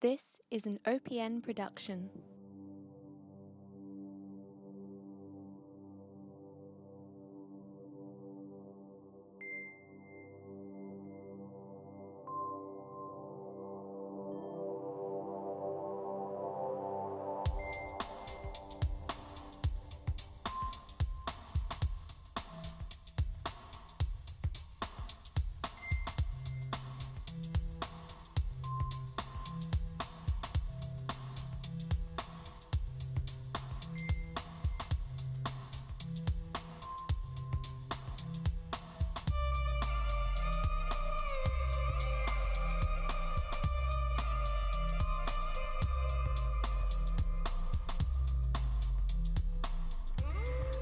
This is an OPN production.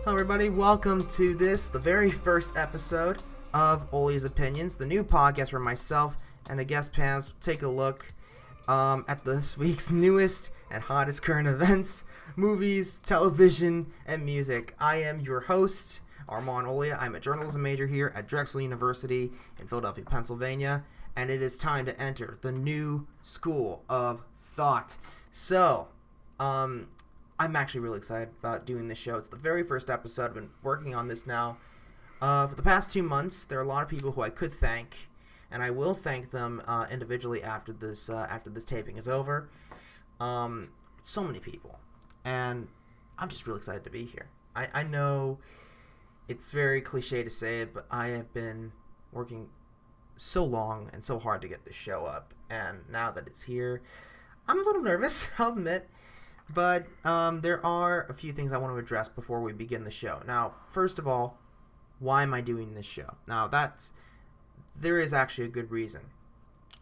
Hello everybody, welcome to the very first episode of Owlia's Opinions, the new podcast where myself and the guest panels take a look at this week's newest and hottest current events, movies, television, and music. I am your host, Armand Owlia. I'm a journalism major here at Drexel University in Philadelphia, Pennsylvania, and it is time to enter the new school of thought. So, I'm actually really excited about doing this show. It's the very first episode. I've been working on this now for the past 2 months. There are a lot of people who I could thank, and I will thank them individually after this taping is over. So many people, and I'm just really excited to be here. I know it's very cliche to say it, but I have been working so long and so hard to get this show up, and now that it's here, I'm a little nervous, I'll admit. But there are a few things I want to address before we begin the show. Now, first of all, why am I doing this show? Now, there is actually a good reason.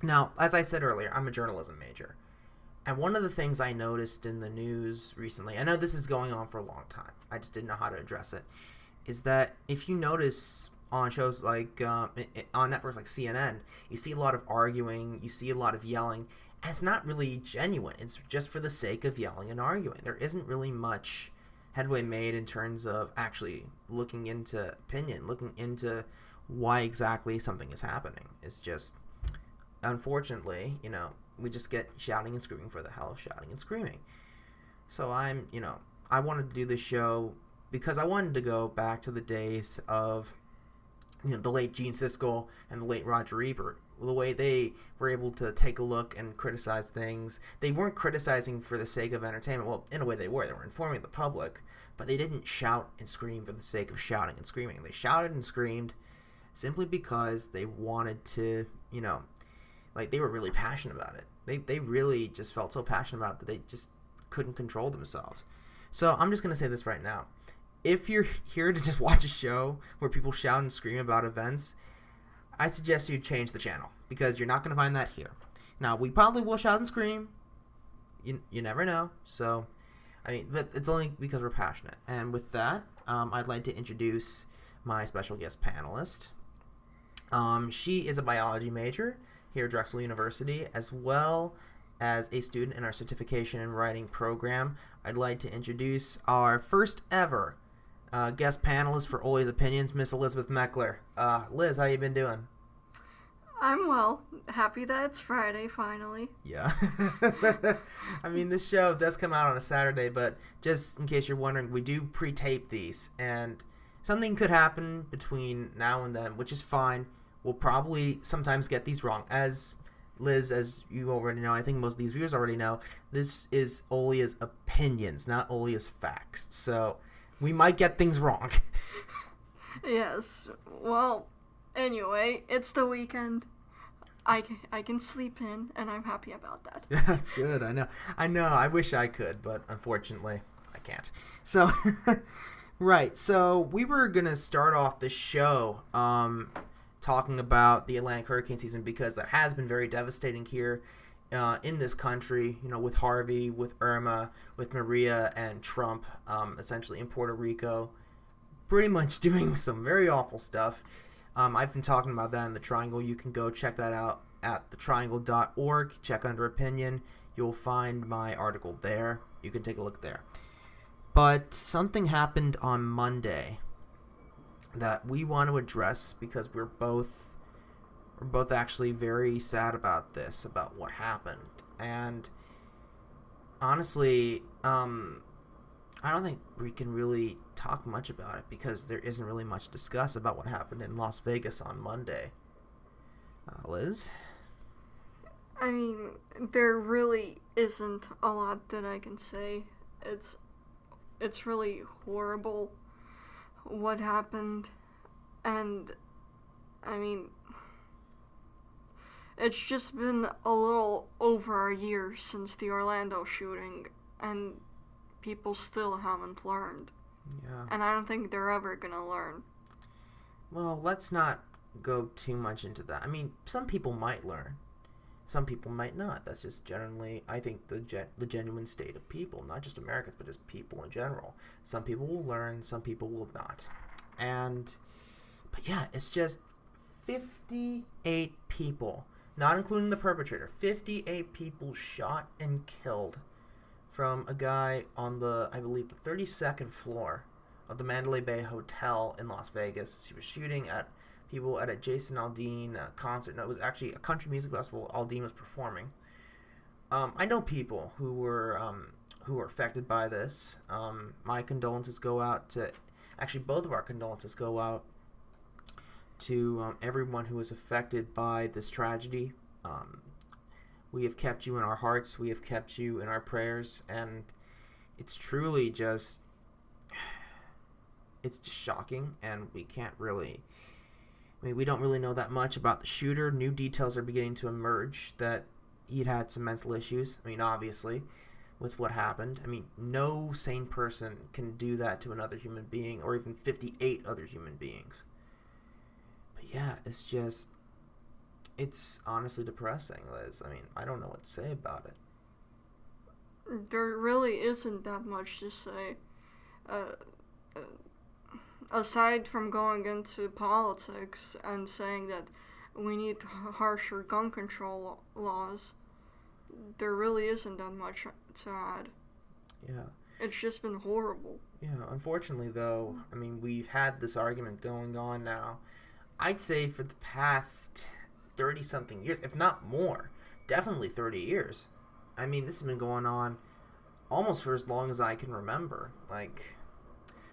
Now, as I said earlier, I'm a journalism major. And one of the things I noticed in the news recently, I know this is going on for a long time, I just didn't know how to address it, is that if you notice on shows like, on networks like CNN, you see a lot of arguing, you see a lot of yelling, and it's not really genuine. It's just for the sake of yelling and arguing. There isn't really much headway made in terms of actually looking into opinion, looking into why exactly something is happening. It's just, unfortunately, we just get shouting and screaming for the hell of shouting and screaming. So I wanted to do this show because I wanted to go back to the days of, the late Gene Siskel and the late Roger Ebert. The way they were able to take a look and criticize things. They weren't criticizing for the sake of entertainment. Well, in a way they were. They were informing the public. But they didn't shout and scream for the sake of shouting and screaming. They shouted and screamed simply because they wanted to, they were really passionate about it. They really just felt so passionate about it that they just couldn't control themselves. So I'm just going to say this right now. If you're here to just watch a show where people shout and scream about events, I suggest you change the channel, because you're not going to find that here. Now, we probably will shout and scream. You never know. So, but it's only because we're passionate. And with that, I'd like to introduce my special guest panelist. She is a biology major here at Drexel University, as well as a student in our certification in writing program. I'd like to introduce our first ever guest panelist for Owlia's Opinions, Miss Elizabeth Meckler. Liz, how you been doing? I'm well. Happy that it's Friday, finally. Yeah. This show does come out on a Saturday, but just in case you're wondering, we do pre-tape these, and something could happen between now and then, which is fine. We'll probably sometimes get these wrong. As Liz, as you already know, I think most of these viewers already know, this is Owlia's opinions, not Owlia's facts. So we might get things wrong. Yes. Well, anyway, it's the weekend. I can sleep in, and I'm happy about that. That's good. I know. I wish I could, but unfortunately, I can't. So, right. So we were going to start off the show talking about the Atlantic hurricane season, because that has been very devastating here in this country, with Harvey, with Irma, with Maria, and Trump, essentially in Puerto Rico, pretty much doing some very awful stuff. I've been talking about that in The Triangle. You can go check that out at thetriangle.org. Check under opinion. You'll find my article there. You can take a look there. But something happened on Monday that we want to address, because we're both actually very sad about this, about what happened. And honestly, I don't think we can really talk much about it because there isn't really much to discuss about what happened in Las Vegas on Monday. Liz? I mean, there really isn't a lot that I can say. It's really horrible what happened, and I mean, it's just been a little over a year since the Orlando shooting, and people still haven't learned. Yeah. And I don't think they're ever gonna learn. Well, let's not go too much into that. I mean, some people might learn. Some people might not. That's just generally, I think, the genuine state of people. Not just Americans, but just people in general. Some people will learn, some people will not. But yeah, it's just 58 people, not including the perpetrator, 58 people shot and killed from a guy on I believe, the 32nd floor of the Mandalay Bay Hotel in Las Vegas. He was shooting at people at a Jason Aldean concert. No, it was actually a country music festival Aldean was performing. I know people who were affected by this. My condolences go out to, actually both of our condolences go out to everyone who was affected by this tragedy. We have kept you in our hearts. We have kept you in our prayers, and it's truly just, it's just shocking, and we can't really. I mean, we don't really know that much about the shooter. New details are beginning to emerge that he'd had some mental issues. I mean, obviously, with what happened. I mean, no sane person can do that to another human being, or even 58 other human beings. But yeah, it's honestly depressing, Liz. I mean, I don't know what to say about it. There really isn't that much to say. Aside from going into politics and saying that we need harsher gun control laws, there really isn't that much to add. Yeah. It's just been horrible. Yeah, unfortunately, though, I mean, we've had this argument going on now, I'd say for the past 30-something years, if not more. Definitely 30 years. I mean, this has been going on almost for as long as I can remember. Like,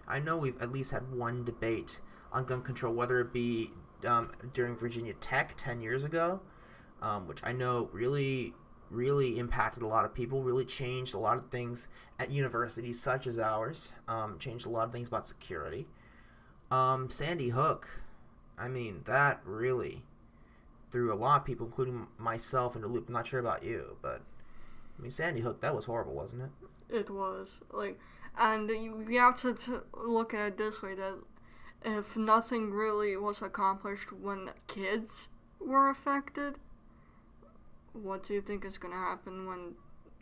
I know we've at least had one debate on gun control, whether it be during Virginia Tech 10 years ago, which I know really impacted a lot of people, really changed a lot of things at universities such as ours, changed a lot of things about security. Sandy Hook, I mean, that really threw a lot of people, including myself, into a loop. I'm not sure about you, but I mean, Sandy Hook, that was horrible, wasn't it? It was. And we have to look at it this way, that if nothing really was accomplished when kids were affected, what do you think is going to happen when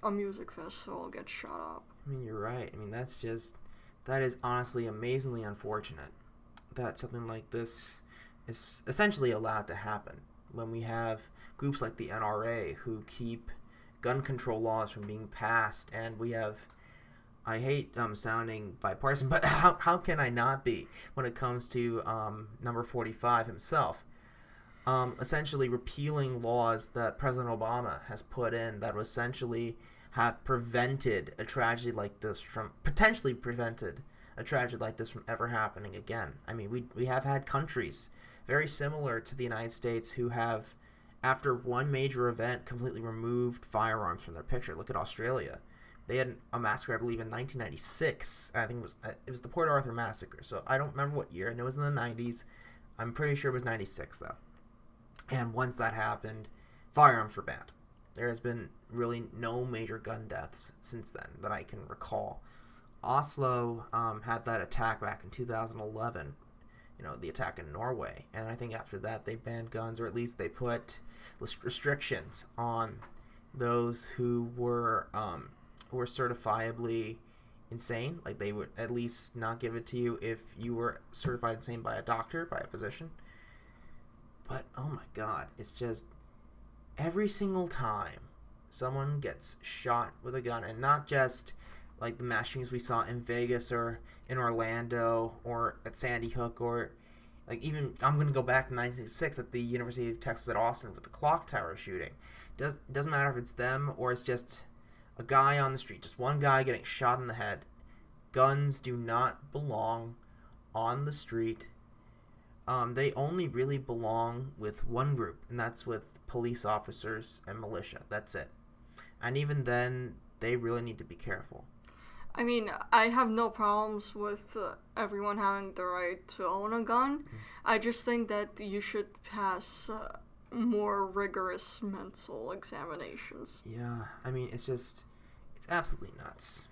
a music festival gets shut up? I mean, you're right. I mean, that is honestly amazingly unfortunate that something like this is essentially allowed to happen when we have groups like the NRA who keep gun control laws from being passed, and we have, I hate sounding bipartisan, but how can I not be when it comes to number 45 himself? Essentially repealing laws that President Obama has put in that essentially have prevented a tragedy like this from, potentially prevented a tragedy like this from ever happening again. I mean, we have had countries very similar to the United States who have, after one major event, completely removed firearms from their picture. Look at Australia. They had a massacre, I believe, in 1996. I think it was the Port Arthur massacre. So I don't remember what year. I know it was in the 90s. I'm pretty sure it was 96, though. And once that happened, firearms were banned. There has been really no major gun deaths since then that I can recall. Oslo had that attack back in 2011, the attack in Norway. And I think after that they banned guns, or at least they put restrictions on those who were certifiably insane. Like, they would at least not give it to you if you were certified insane by a doctor, by a physician. But, oh my god, it's just every single time someone gets shot with a gun, and not just like the mass shootings we saw in Vegas or in Orlando or at Sandy Hook or Like, even, I'm going to go back to 1966 at the University of Texas at Austin with the clock tower shooting. It doesn't matter if it's them or it's just a guy on the street, just one guy getting shot in the head. Guns do not belong on the street. They only really belong with one group, and that's with police officers and militia. That's it. And even then, they really need to be careful. I mean, I have no problems with everyone having the right to own a gun. Mm-hmm. I just think that you should pass more rigorous mental examinations. Yeah, I mean, it's absolutely nuts.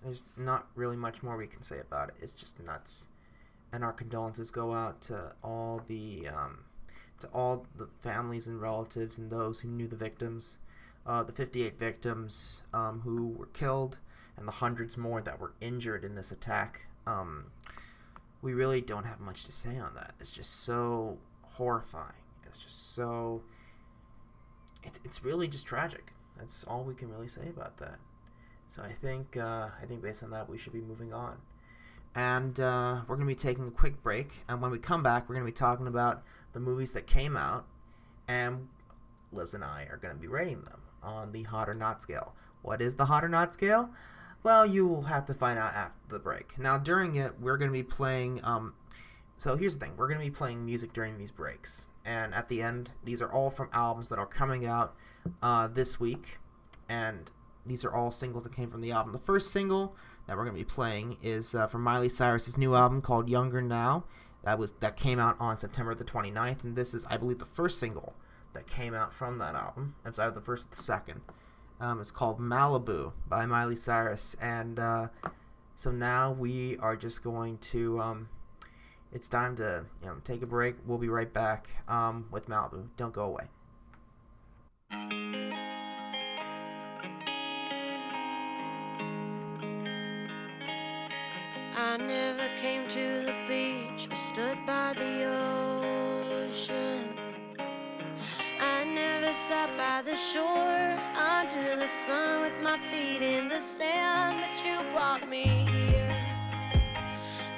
There's not really much more we can say about it. It's just nuts. And our condolences go out to all the families and relatives and those who knew the victims, the 58 victims who were killed, and the hundreds more that were injured in this attack. We really don't have much to say on that. It's just so horrifying. It's just so... It's really just tragic. That's all we can really say about that. So I think based on that, we should be moving on. And we're going to be taking a quick break. And when we come back, we're going to be talking about the movies that came out. And Liz and I are going to be rating them on the hot or not scale. What is the hot or not scale? Well, you will have to find out after the break. Now, during it, we're going to be playing... so here's the thing. We're going to be playing music during these breaks. And at the end, these are all from albums that are coming out this week. And these are all singles that came from the album. The first single that we're going to be playing is from Miley Cyrus's new album called Younger Now. That came out on September the 29th. And this is, I believe, the first single that came out from that album. It's either the first or the second. It's called Malibu by Miley Cyrus. And so now we are just going to... it's time to take a break. We'll be right back with Malibu. Don't go away. I never came to the beach or stood by the ocean. I never sat by the shore under the sun with my feet in the sand, but you brought me here,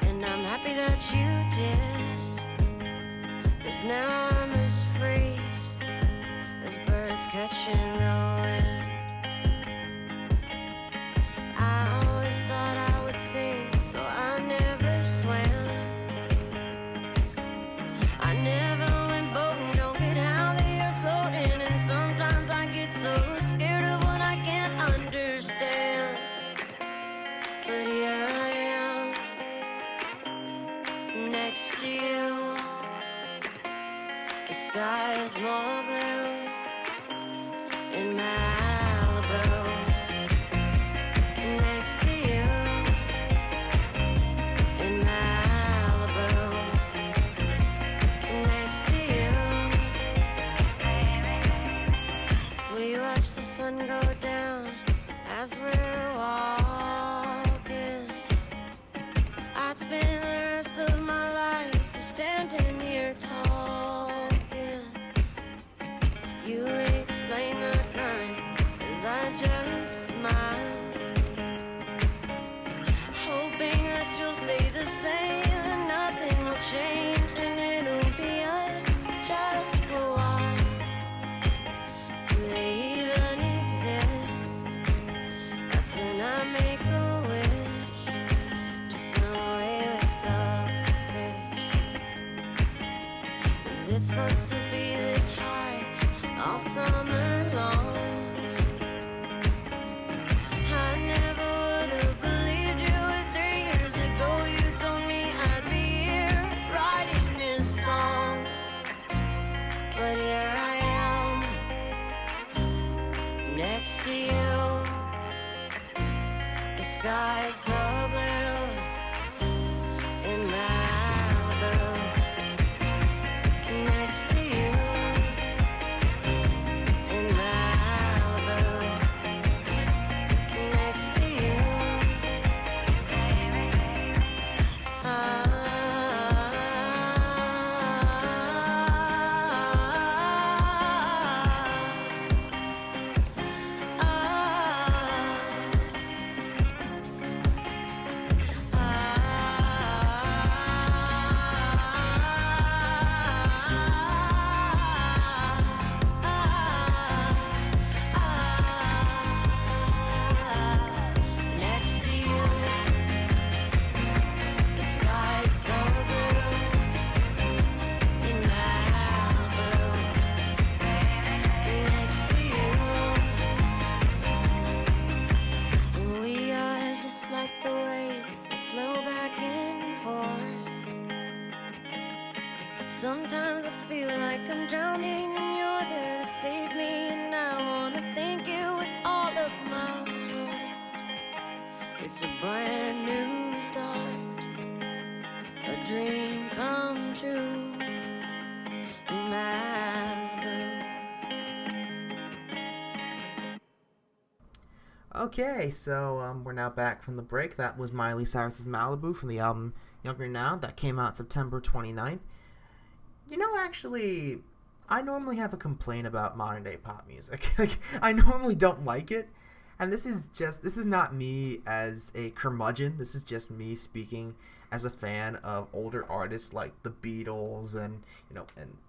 and I'm happy that you did, 'cause now I'm as free as birds catching the wind. I always thought I would sing, so I never swam. I never went boating, don't get how they are floating, and sometimes I get so scared of what I can't understand. But here I am, next to you. The sky is more blue in Malibu. Next to you in Malibu. Next to you. We watch the sun go down as we're walking. I'd spend the rest of my life just standing here talking. You explain the current as I just smile, hoping that you'll stay the same and nothing will change, and it'll be us just for a while. Do they even exist? That's when I make a wish to swim away with the fish, 'cause it's supposed to be this high all summer long. I never would have believed you if 3 years ago you told me I'd be here writing this song. But here I am, next to you. The sky is so blue in Malibu. Next to you in Malibu. Next to you. Sometimes I feel like I'm drowning and you're there to save me, and I wanna thank you with all of my heart. It's a brand new start, a dream come true in Malibu. Okay, so we're now back from the break. That was Miley Cyrus's Malibu from the album Younger Now. That came out September 29th. You know, actually, I normally have a complaint about modern day pop music. Like, I normally don't like it. And this is not me as a curmudgeon. This is just me speaking as a fan of older artists like the Beatles and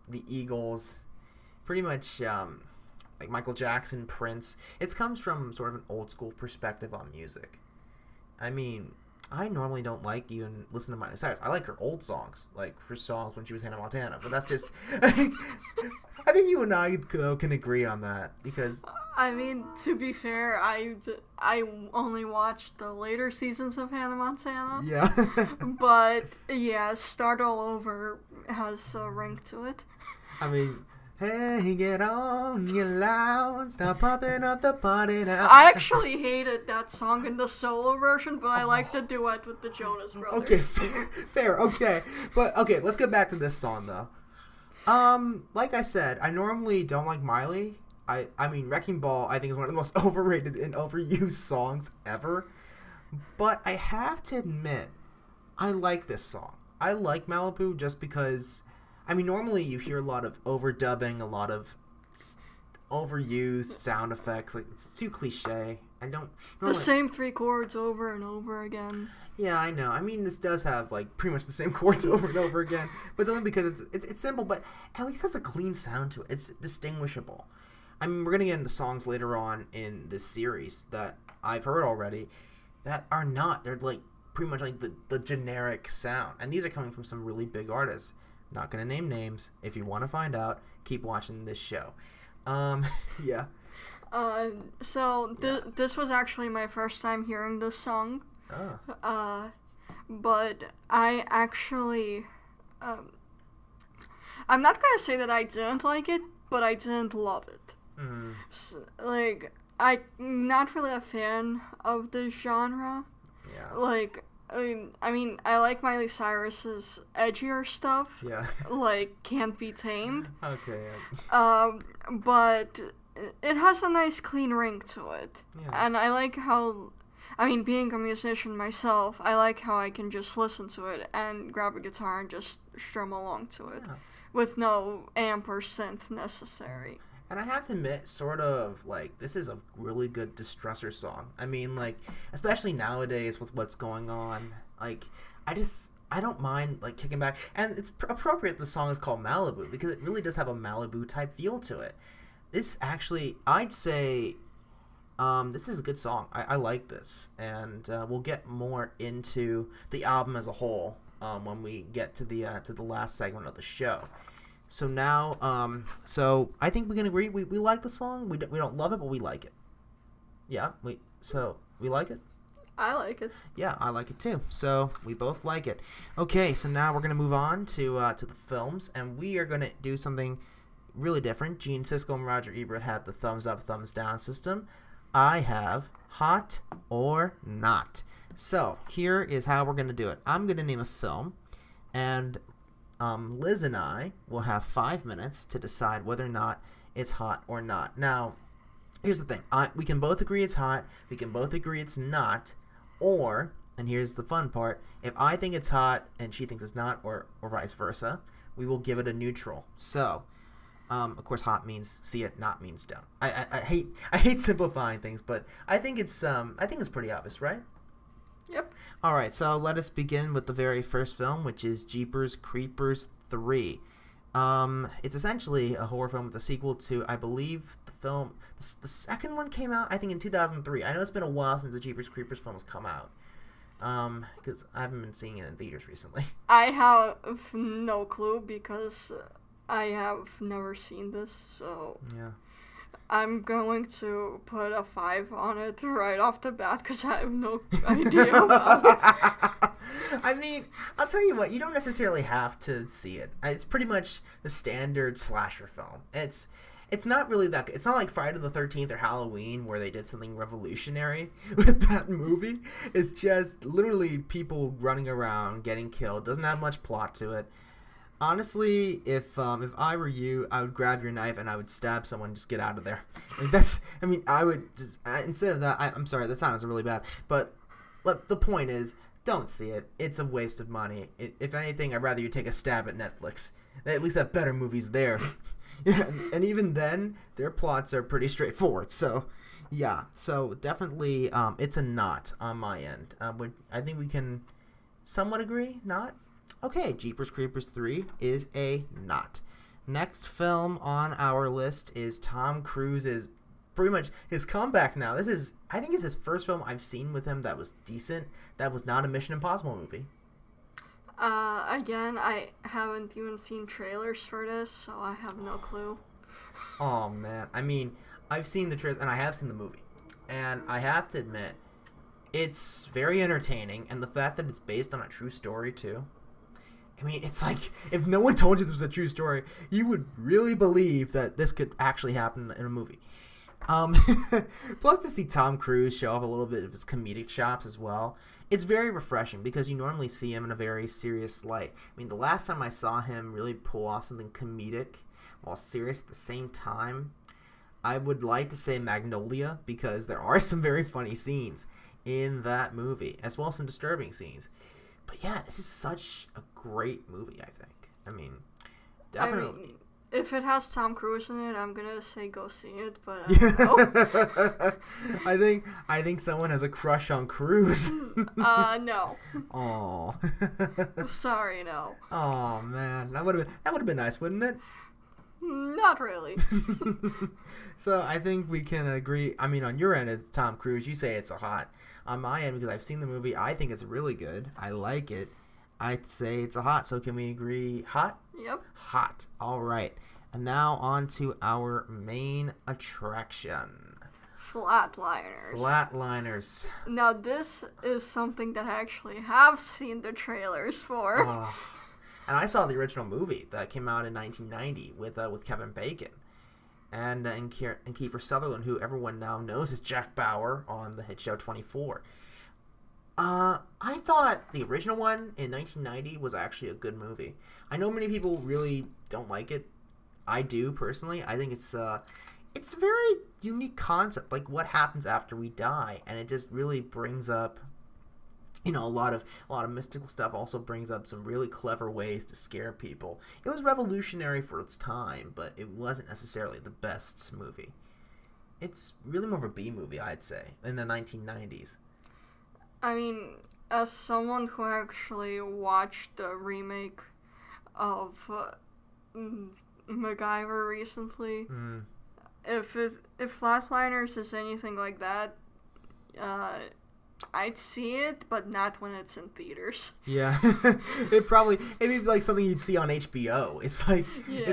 the Eagles. Pretty much like Michael Jackson, Prince. It comes from sort of an old school perspective on music. I mean, I normally don't like even listen to Miley Cyrus. I like her old songs, like her songs when she was Hannah Montana. But that's just, I think you and I can agree on that because. I mean, to be fair, I only watched the later seasons of Hannah Montana. Yeah. But yeah, Start All Over has a ring to it. I mean. Hey, get on, get loud, stop pumping up the party now. I actually hated that song in the solo version, but I like the duet with the Jonas Brothers. Okay, fair, okay. But, okay, let's get back to this song, though. Like I said, I normally don't like Miley. I mean, Wrecking Ball, I think, is one of the most overrated and overused songs ever. But I have to admit, I like this song. I like Malibu just because... I mean, normally you hear a lot of overdubbing, a lot of overused sound effects. Like, it's too cliche. I don't... The same 3 chords over and over again. Yeah, I know. I mean, this does have, like, pretty much the same chords over and over again. But it's only because it's simple, but at least has a clean sound to it. It's distinguishable. I mean, we're going to get into songs later on in this series that I've heard already that are not. They're, like, pretty much like the generic sound. And these are coming from some really big artists. Not gonna name names. If you want to find out, keep watching this show. Yeah. This was actually my first time hearing this song. Oh. But I actually, I'm not gonna say that I didn't like it, but I didn't love it. Mm. Like, I'm not really a fan of this genre. Yeah. Like, I mean, I like Miley Cyrus's edgier stuff. Yeah. Like, Can't Be Tamed. Okay. But it has a nice clean ring to it. Yeah. And I like how, I mean, being a musician myself, I like how I can just listen to it and grab a guitar and just strum along to it. Yeah. With no amp or synth necessary. And I have to admit, sort of, like, this is a really good distressor song. I mean, like, especially nowadays with what's going on. Like, I don't mind, like, kicking back. And it's appropriate the song is called Malibu, because it really does have a Malibu-type feel to it. This actually, I'd say, this is a good song. I like this. And we'll get more into the album as a whole when we get to the last segment of the show. So now, so I think we can agree we like the song. We don't love it, but we like it. Yeah, we like it. I like it. Yeah, I like it too. So we both like it. Okay, so now we're gonna move on to the films, and we are gonna do something really different. Gene Siskel and Roger Ebert had the thumbs up, thumbs down system. I have hot or not. So here is how we're gonna do it. I'm gonna name a film, and Liz and I will have 5 minutes to decide whether or not it's hot or not. Now, here's the thing. We can both agree it's hot. We can both agree it's not. Or, and here's the fun part, if I think it's hot and she thinks it's not, or vice versa, we will give it a neutral. So, of course, hot means see it, not means don't. I hate simplifying things, but I think it's pretty obvious, right? Yep. All right, so let us begin with the very first film, which is Jeepers Creepers 3. It's essentially a horror film. It's a sequel to, I believe, the second one came out, I think, in 2003. I know it's been a while since the Jeepers Creepers film has come out, because I haven't been seeing it in theaters recently. I have no clue because I have never seen this, so... Yeah. I'm going to put a 5 on it right off the bat because I have no idea about it. I mean, I'll tell you what, you don't necessarily have to see it. It's pretty much the standard slasher film. It's not really that good. It's not like Friday the 13th or Halloween where they did something revolutionary with that movie. It's just literally people running around, getting killed. Doesn't have much plot to it. Honestly, if I were you, I would grab your knife and I would stab someone. Just get out of there. Like I would just instead of that. I'm sorry, that sounds really bad. But the point is, don't see it. It's a waste of money. If anything, I'd rather you take a stab at Netflix. They at least have better movies there. Yeah, and even then, their plots are pretty straightforward. So, yeah. So definitely, it's a not on my end. I think we can somewhat agree. Not. Okay, Jeepers Creepers 3 is a not. Next film on our list is Tom Cruise's pretty much his comeback now. I think it's his first film I've seen with him that was decent. That was not a Mission Impossible movie. Again, I haven't even seen trailers for this, so I have no clue. Oh, man. I mean, I've seen the trailers, and I have seen the movie. And I have to admit, it's very entertaining, and the fact that it's based on a true story, too. I mean, it's like, if no one told you this was a true story, you would really believe that this could actually happen in a movie. Plus to see Tom Cruise show off a little bit of his comedic chops as well. It's very refreshing because you normally see him in a very serious light. I mean, the last time I saw him really pull off something comedic while serious at the same time, I would like to say Magnolia, because there are some very funny scenes in that movie, as well as some disturbing scenes. But yeah, this is such a great movie, I think. I mean, definitely. I mean, if it has Tom Cruise in it, I'm gonna say go see it, but I don't know. I think someone has a crush on Cruise. No. Aw. Sorry, no. Oh man, that would have been nice, wouldn't it? Not really. So I think we can agree. I mean, on your end, it's Tom Cruise. You say it's a hot. On my end, because I've seen the movie, I think it's really good. I like it. I'd say it's a hot. So can we agree hot? Yep. Hot. All right. And now on to our main attraction. Flatliners. Flatliners. Now this is something that I actually have seen the trailers for. Oh. And I saw the original movie that came out in 1990 with Kevin Bacon. And Kiefer Sutherland, who everyone now knows as Jack Bauer on the hit show 24. I thought the original one in 1990 was actually a good movie. I know many people really don't like it. I do, personally. I think it's a very unique concept, like what happens after we die. And it just really brings up, a lot of mystical stuff. Also brings up some really clever ways to scare people. It was revolutionary for its time, but it wasn't necessarily the best movie. It's really more of a B movie, I'd say, in the 1990s. I mean, as someone who actually watched the remake of MacGyver recently, if Flatliners is anything like that, I'd see it, but not when it's in theaters. Yeah, it'd be like something you'd see on HBO. It's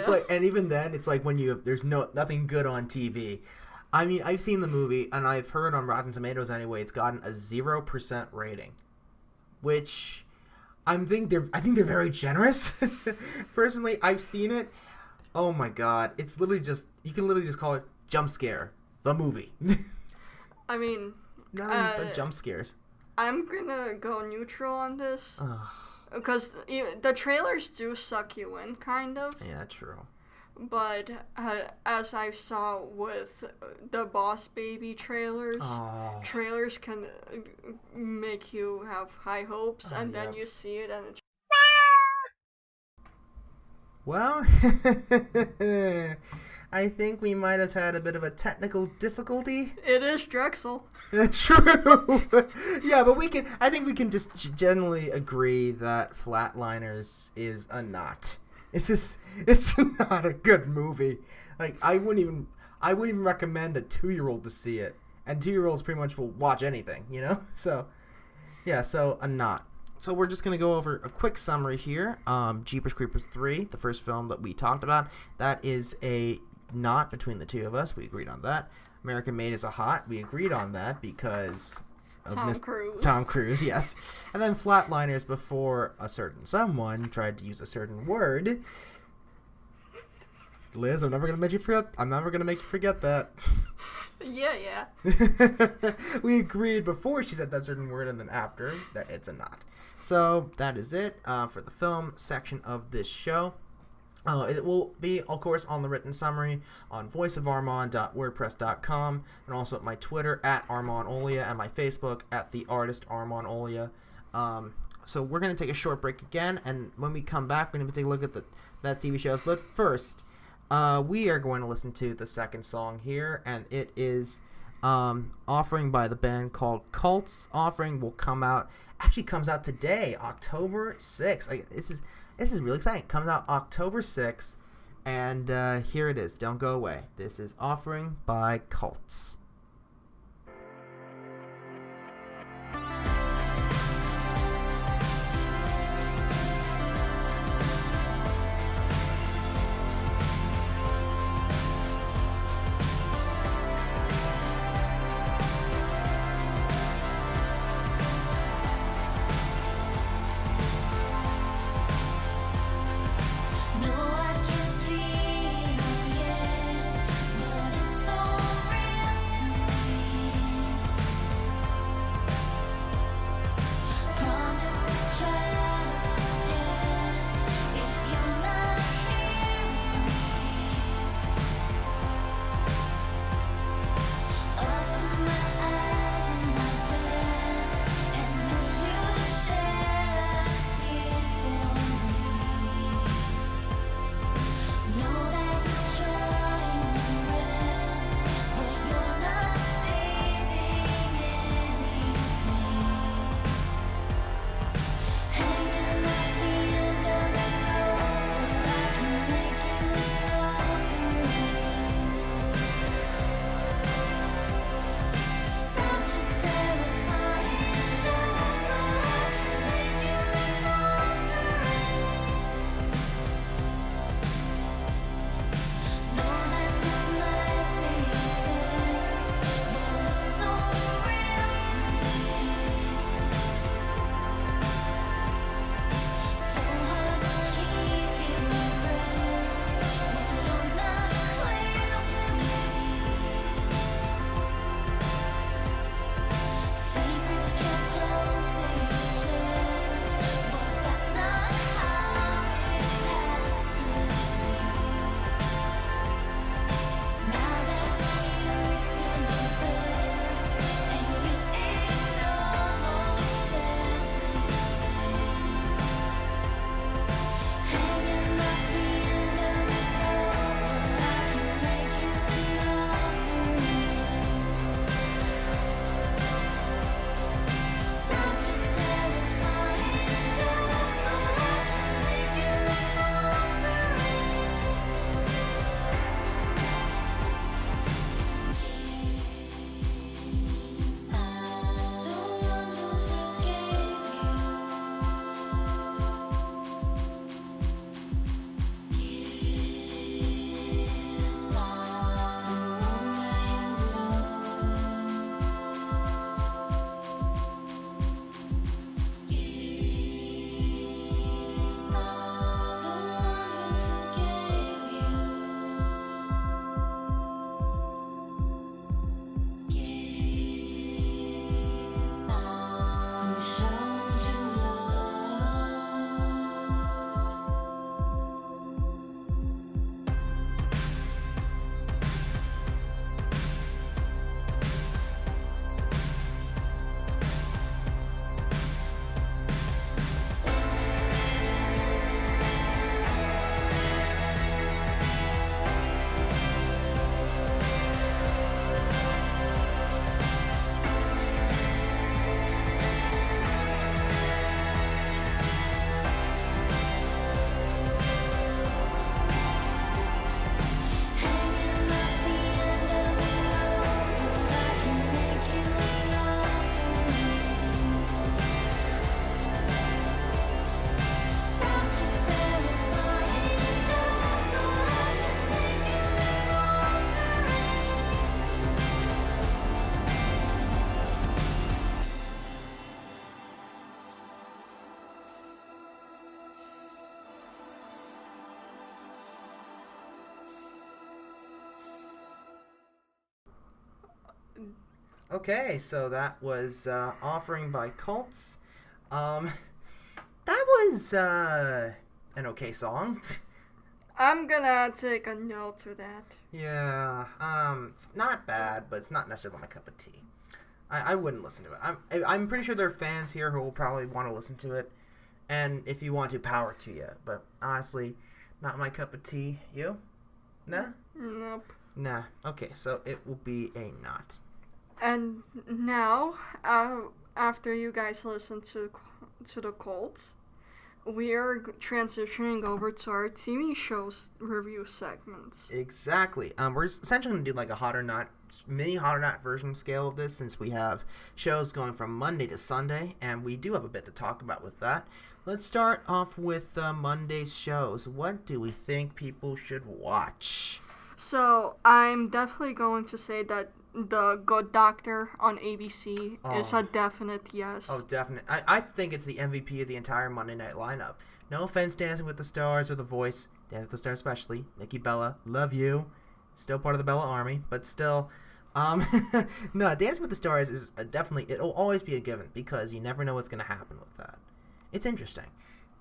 like, and even then, it's like when there's nothing good on TV. I mean, I've seen the movie, and I've heard on Rotten Tomatoes anyway, it's gotten a 0% rating, which I think they're very generous. Personally, I've seen it. Oh my god, it's literally you can literally just call it Jump Scare, the movie. I mean, nothing but jump scares. I'm gonna go neutral on this, because the trailers do suck you in, kind of. Yeah, true. But as I saw with the Boss Baby trailers, trailers can make you have high hopes, and then you see it and it's... Well, I think we might have had a bit of a technical difficulty. It is Drexel. True. Yeah, but I think we can just generally agree that Flatliners is a not. It's not a good movie. Like, I wouldn't even recommend a 2-year-old to see it. And 2-year-olds pretty much will watch anything, So, yeah, so a not. So we're just going to go over a quick summary here. Jeepers Creepers 3, the first film that we talked about, that is a not between the two of us. We agreed on that. American Made is a hot. We agreed on that because Tom Cruise. Tom Cruise, yes. And then Flatliners before a certain someone tried to use a certain word. Liz, I'm never gonna make you forget that. Yeah. We agreed before she said that certain word, and then after that it's a not. So that is it for the film section of this show. It will be, of course, on the written summary on voiceofarmand.wordpress.com, and also at my Twitter at ArmandOlia and my Facebook at the artist ArmandOlia. So we're going to take a short break again, and when we come back, we're going to take a look at the best TV shows. But first, we are going to listen to the second song here, and it is Offering by the band called Cults. Offering comes out today, October 6th. This is really exciting. It comes out October 6th, and here it is. Don't go away. This is Offering by Cults. No, I can feel it, but it's so real Okay, so that was Offering by Cults. That was an okay song. I'm gonna take a no to that. Yeah, it's not bad, but it's not necessarily my cup of tea. I wouldn't listen to it. I'm pretty sure there are fans here who will probably want to listen to it, and if you want to, power to you. But honestly, not my cup of tea. You? Nah? Nope. Nah. Okay, so it will be a not. And now, after you guys listen to the Colts, we are transitioning over to our TV shows review segments. Exactly. We're essentially going to do like a hot or not, mini hot or not version scale of this, since we have shows going from Monday to Sunday, and we do have a bit to talk about with that. Let's start off with Monday's shows. What do we think people should watch? So, I'm definitely going to say that The Good Doctor on ABC is a definite yes. Oh, definitely. I think it's the MVP of the entire Monday night lineup. No offense, Dancing with the Stars or The Voice. Dancing with the Stars especially. Nikki Bella, love you. Still part of the Bella Army, but still. No, Dancing with the Stars is definitely, it'll always be a given because you never know what's going to happen with that. It's interesting.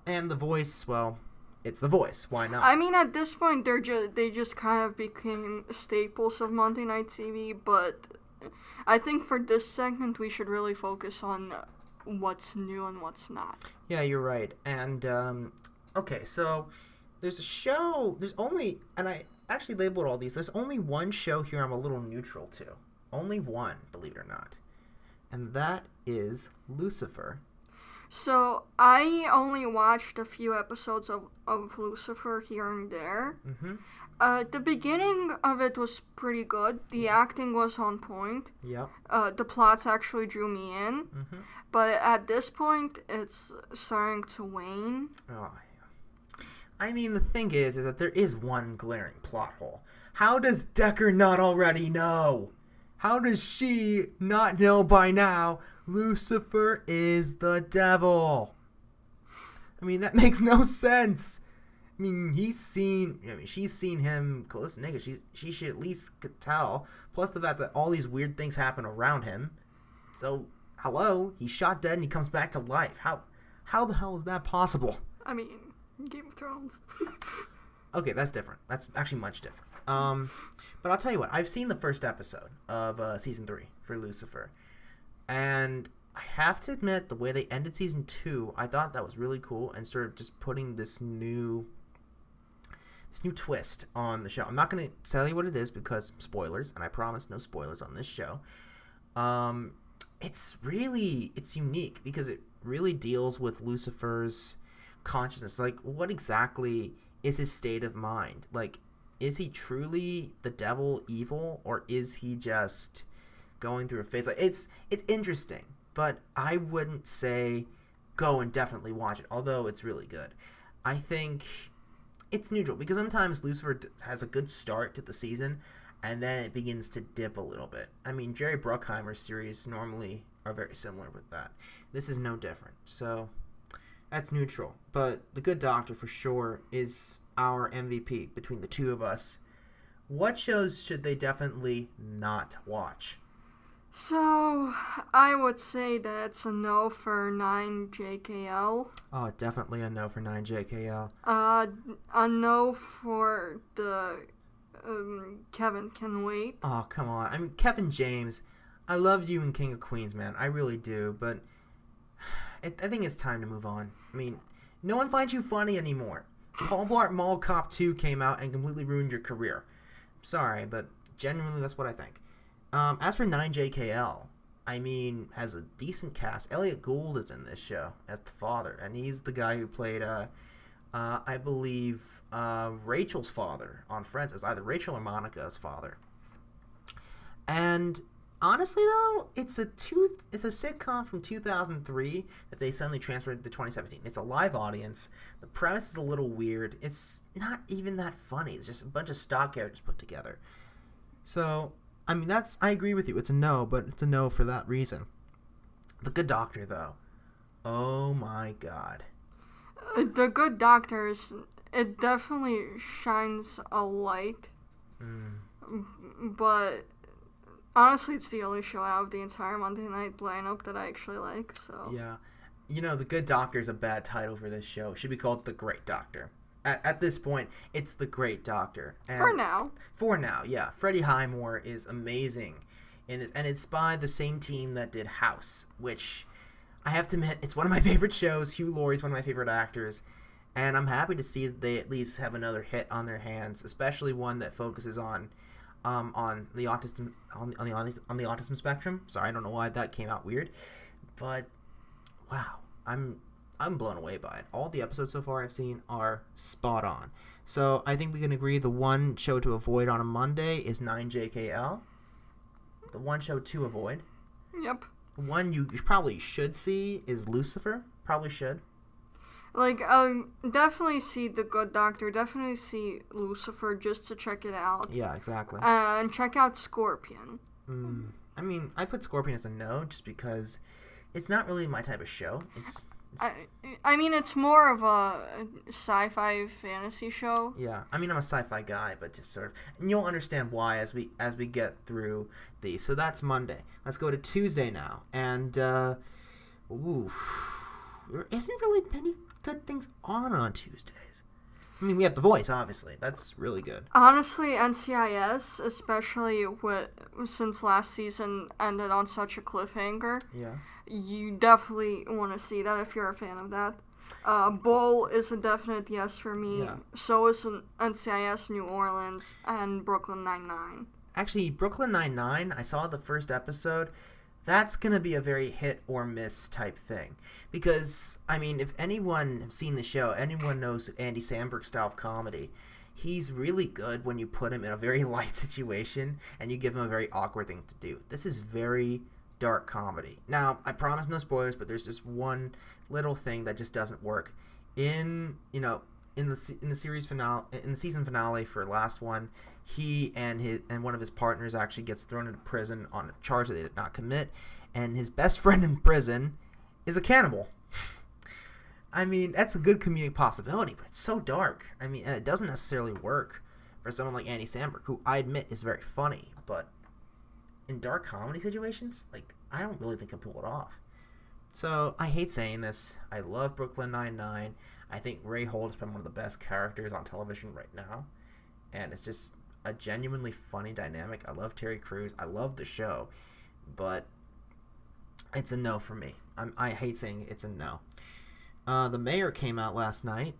And The Voice, well, it's The Voice. Why not? I mean, at this point, they just kind of became staples of Monday Night TV, but I think for this segment, we should really focus on what's new and what's not. Yeah, you're right. And, okay, so there's a show, there's only, and I actually labeled all these, there's only one show here I'm a little neutral to. Only one, believe it or not. And that is Lucifer. So, I only watched a few episodes of Lucifer here and there. Mm-hmm. The beginning of it was pretty good. The acting was on point. Yep. The plots actually drew me in. Mm-hmm. But at this point, it's starting to wane. Oh, yeah. I mean, the thing is that there is one glaring plot hole. How does Decker not already know? How does she not know by now Lucifer is the devil? I mean, that makes no sense. I mean, she's seen him close to naked. She should at least could tell. Plus the fact that all these weird things happen around him. So, hello, he's shot dead and he comes back to life. How the hell is that possible? I mean, Game of Thrones. Okay, that's different. That's actually much different. But I'll tell you what. I've seen the first episode of season 3 for Lucifer, and I have to admit the way they ended season 2, I thought that was really cool, and sort of just putting this new twist on the show. I'm not going to tell you what it is because spoilers, and I promise no spoilers on this show. It's unique because it really deals with Lucifer's consciousness. Like, what exactly is his state of mind? Like, is he truly the devil, evil, or is he just going through a phase? Like, it's interesting, but I wouldn't say go and definitely watch it, although it's really good. I think it's neutral because sometimes Lucifer has a good start to the season, and then it begins to dip a little bit. I mean, Jerry Bruckheimer's series normally are very similar with that. This is no different, so that's neutral. But The Good Doctor, for sure, is our MVP between the two of us. What shows should they definitely not watch? So, I would say that it's a no for 9JKL. Oh, definitely a no for 9JKL. A no for the Kevin Can Wait. Oh, come on. I mean, Kevin James, I love you in King of Queens, man. I really do, but I think it's time to move on. I mean, no one finds you funny anymore. Paul Blart Mall Cop 2 came out and completely ruined your career. Sorry, but genuinely that's what I think. As for 9JKL, I mean, has a decent cast. Elliot Gould is in this show as the father, and he's the guy who played, I believe, Rachel's father on Friends. It was either Rachel or Monica's father. And honestly, though, it's a sitcom from 2003 that they suddenly transferred to 2017. It's a live audience. The premise is a little weird. It's not even that funny. It's just a bunch of stock characters put together. So, I mean, I agree with you. It's a no, but it's a no for that reason. The Good Doctor, though. Oh my god. The Good Doctor it definitely shines a light. But Honestly, it's the only show out of the entire Monday night lineup that I actually like, so. Yeah. You know, The Good Doctor is a bad title for this show. It should be called The Great Doctor. At this point, it's The Great Doctor. And For now. For now, yeah. Freddie Highmore is amazing in this, and it's by the same team that did House, which I have to admit, it's one of my favorite shows. Hugh Laurie's one of my favorite actors, and I'm happy to see that they at least have another hit on their hands, especially one that focuses on the autism spectrum. Sorry, I don't know why that came out weird, but wow, I'm blown away by it. All the episodes so far I've seen are spot on. So I think we can agree the one show to avoid on a Monday is 9JKL. The one show to avoid. Yep. One you probably should see is Lucifer. Probably should. Like, definitely see The Good Doctor. Definitely see Lucifer just to check it out. Yeah, exactly. And check out Scorpion. I mean, I put Scorpion as a no just because it's not really my type of show. I mean, it's more of a sci-fi fantasy show. Yeah, I mean, I'm a sci-fi guy, but just sort of, and you'll understand why as we get through these. So that's Monday. Let's go to Tuesday now, and there isn't really many good things on Tuesdays. I mean, we have The Voice, obviously. That's really good. Honestly, NCIS, especially since last season ended on such a cliffhanger. Yeah. You definitely want to see that if you're a fan of that. Bull is a definite yes for me. Yeah. So is an NCIS New Orleans and Brooklyn Nine-Nine. Actually, Brooklyn Nine-Nine, I saw the first episode. That's going to be a very hit or miss type thing. Because, I mean, if anyone has seen the show, anyone knows Andy Samberg's style of comedy. He's really good when you put him in a very light situation and you give him a very awkward thing to do. This is very dark comedy. Now, I promise no spoilers, but there's just one little thing that just doesn't work. In the series finale, in the season finale for last one, he and one of his partners actually gets thrown into prison on a charge that they did not commit, and his best friend in prison is a cannibal. I mean, that's a good comedic possibility, but it's so dark. I mean, it doesn't necessarily work for someone like Andy Samberg, who I admit is very funny, but in dark comedy situations, like, I don't really think he'll pull it off. So, I hate saying this. I love Brooklyn Nine-Nine. I think Ray Holt has been one of the best characters on television right now. And it's just a genuinely funny dynamic. I love Terry Crews. I love the show. But it's a no for me. I hate saying it's a no. The Mayor came out last night.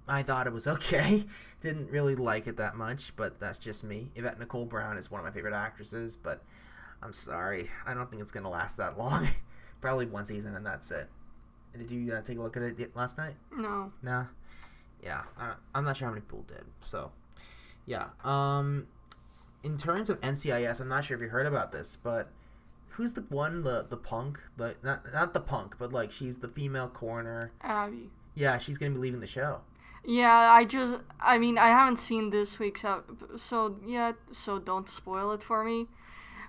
I thought it was okay. Didn't really like it that much, but that's just me. Yvette Nicole Brown is one of my favorite actresses, but I'm sorry. I don't think it's going to last that long. Probably one season and that's it. Did you take a look at it last night? No. Nah. Yeah, I'm not sure how many people did. So, yeah. In terms of NCIS, I'm not sure if you heard about this, but who's the one, the punk? Not the punk, but like she's the female coroner. Abby. Yeah, she's gonna be leaving the show. Yeah, I mean, I haven't seen this week's episode yet, so don't spoil it for me.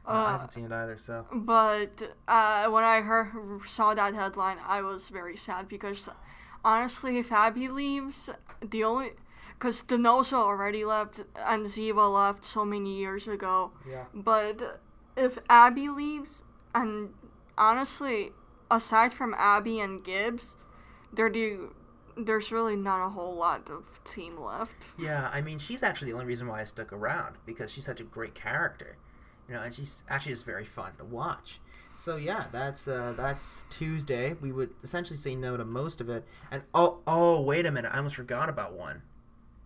I haven't seen it either, so. But when I saw that headline, I was very sad because, honestly, if Abby leaves, because Denosa already left and Ziva left so many years ago. Yeah. But if Abby leaves, and honestly, aside from Abby and Gibbs, there's really not a whole lot of team left. Yeah, I mean, she's actually the only reason why I stuck around, because she's such a great character. You know, and she's actually just very fun to watch. So yeah, that's Tuesday. We would essentially say no to most of it. And oh, wait a minute, I almost forgot about one.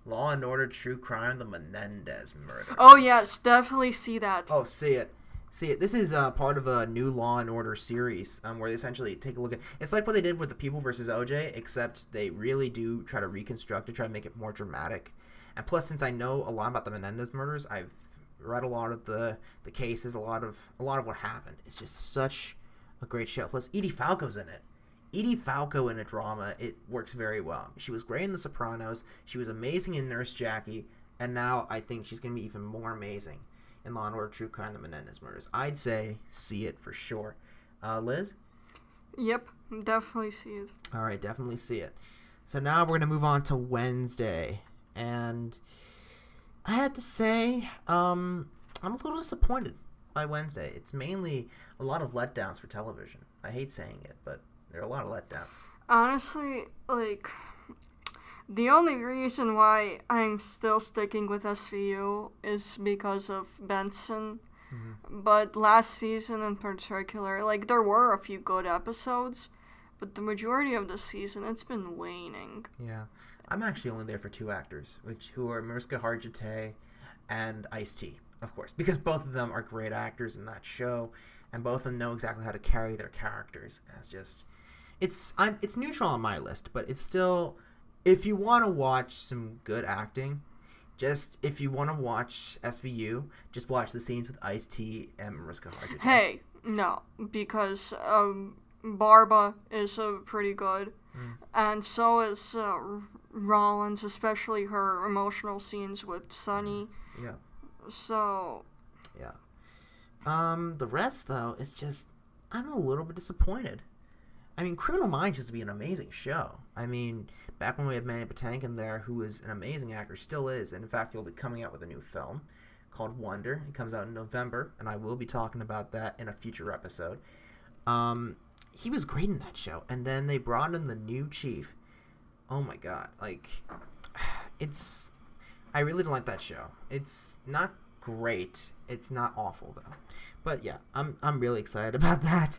Law and Order True Crime: The Menendez Murders. Oh yes, definitely see that. Oh, see it. This is part of a new Law and Order series where they essentially take a look at. It's like what they did with the People versus OJ, except they really do try to reconstruct it, try to make it more dramatic. And plus, since I know a lot about the Menendez murders, I've read a lot of the cases, a lot of what happened. It's just such a great show. Plus, Edie Falco's in it. Edie Falco in a drama, it works very well. She was great in The Sopranos. She was amazing in Nurse Jackie, and now I think she's going to be even more amazing in Law and Order: True Crime: The Menendez Murders. I'd say see it for sure. Liz? Yep, definitely see it. All right, definitely see it. So now we're going to move on to Wednesday, and I had to say, I'm a little disappointed. by Wednesday. It's mainly a lot of letdowns for television. I hate saying it, but there are a lot of letdowns. Honestly, like, the only reason why I'm still sticking with SVU is because of Benson. But last season in particular, like, there were a few good episodes, but the majority of the season, it's been waning. Yeah. I'm actually only there for two actors, who are Mariska Hargitay and Ice-T, of course, because both of them are great actors in that show, and both of them know exactly how to carry their characters. It's neutral on my list, but it's still, if you want to watch some good acting, if you want to watch SVU, just watch the scenes with Ice-T and Mariska Hargitay. Hey, no, because Barba is pretty good, and so is Rollins, especially her emotional scenes with Sunny. Yeah. So. Yeah. The rest, though, is just, I'm a little bit disappointed. I mean, Criminal Minds used to be an amazing show. I mean, back when we had Manny Patinkin there, who was an amazing actor, still is, and in fact, he'll be coming out with a new film called Wonder. It comes out in November, and I will be talking about that in a future episode. He was great in that show, and then they brought in the new chief. Oh my god, like, I really don't like that show. It's not great. It's not awful, though. But yeah, I'm really excited about that.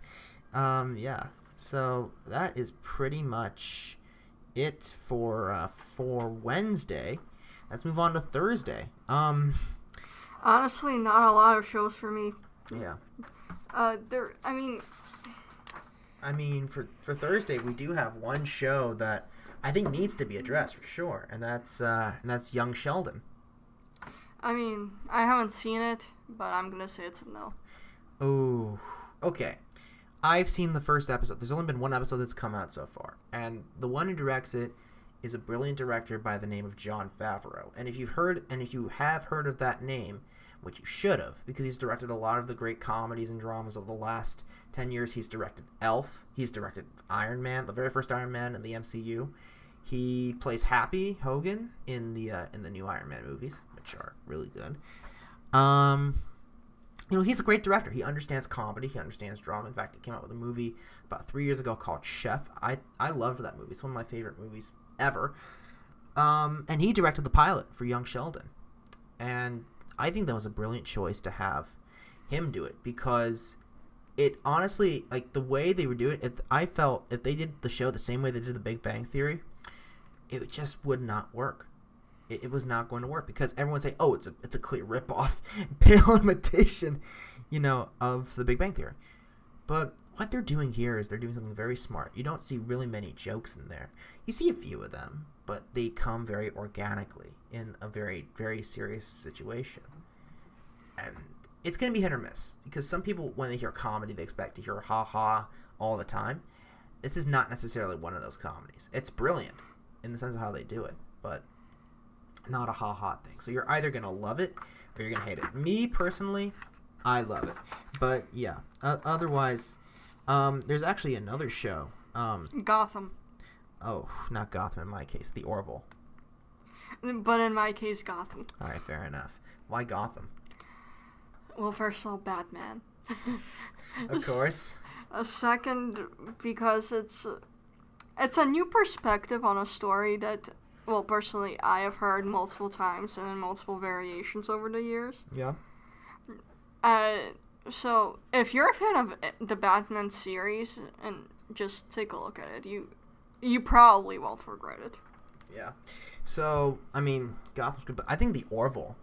Yeah. So that is pretty much it for Wednesday. Let's move on to Thursday. Honestly, not a lot of shows for me. Yeah. I mean, for Thursday, we do have one show that I think needs to be addressed for sure, and that's Young Sheldon. I mean, I haven't seen it, but I'm gonna say it's a no. Oh, okay. I've seen the first episode. There's only been one episode that's come out so far, and the one who directs it is a brilliant director by the name of Jon Favreau. And if you have heard of that name, which you should have, because he's directed a lot of the great comedies and dramas of the last 10 years. He's directed Elf. He's directed Iron Man, the very first Iron Man in the MCU. He plays Happy Hogan in the new Iron Man movies, which are really good. He's a great director. He understands comedy. He understands drama. In fact, he came out with a movie about 3 years ago called Chef. I loved that movie. It's one of my favorite movies ever. And he directed the pilot for Young Sheldon. And I think that was a brilliant choice to have him do it, because it honestly, like, the way they were doing it, I felt if they did the show the same way they did The Big Bang Theory, it just would not work. It was not going to work, because everyone would say, oh, it's a clear ripoff, pale imitation, of The Big Bang Theory. But what they're doing here is they're doing something very smart. You don't see really many jokes in there. You see a few of them, but they come very organically in a very, very serious situation. And it's going to be hit or miss, because some people, when they hear comedy, they expect to hear ha-ha all the time. This is not necessarily one of those comedies. It's brilliant in the sense of how they do it, but not a ha-ha thing. So you're either going to love it or you're going to hate it. Me, personally, I love it. But, yeah. Otherwise, there's actually another show. Gotham. Oh, not Gotham in my case. The Orville. But in my case, Gotham. All right, fair enough. Why Gotham? Well, first of all, Batman. Of course. A second, because it's a new perspective on a story that, well, personally, I have heard multiple times and in multiple variations over the years. Yeah. So, if you're a fan of the Batman series, and just take a look at it, you probably won't regret it. Yeah. So, I mean, Gotham's good, but I think The Orville,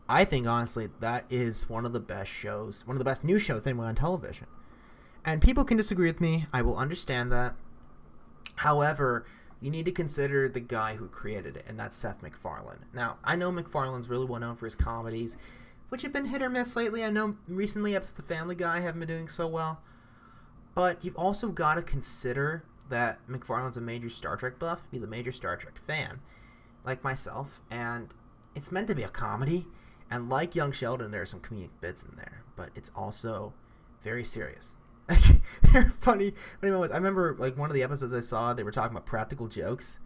honestly, that is one of the best shows, one of the best new shows anyway on television. And people can disagree with me. I will understand that. However, you need to consider the guy who created it, and that's Seth MacFarlane. Now, I know MacFarlane's really well known for his comedies, which have been hit or miss lately. I know recently episodes of Family Guy haven't been doing so well. But you've also got to consider that MacFarlane's a major Star Trek buff. He's a major Star Trek fan, like myself, and it's meant to be a comedy. And like Young Sheldon, there are some comedic bits in there, but it's also very serious. They're funny moments. I remember, like, one of the episodes I saw, they were talking about practical jokes,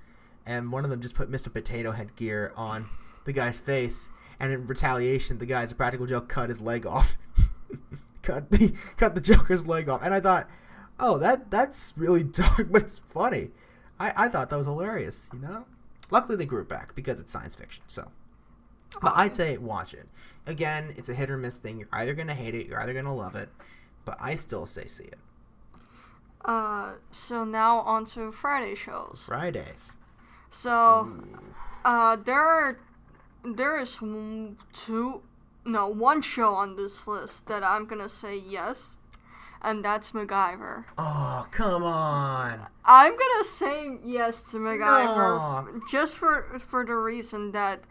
and one of them just put Mr. Potato Head gear on the guy's face, and in retaliation, the guy's practical joke cut his leg off. cut the Joker's leg off, and I thought, oh, that's really dark, but it's funny. I thought that was hilarious, you know. Luckily, they grew it back because it's science fiction. So, but I'd say watch it. Again, it's a hit or miss thing. You're either gonna hate it, you're either gonna love it, but I still say see it. So now on to Friday shows. Fridays. So, there is one show on this list that I'm gonna say yes, and that's MacGyver. Oh, come on. I'm gonna say yes to MacGyver No. just for the reason that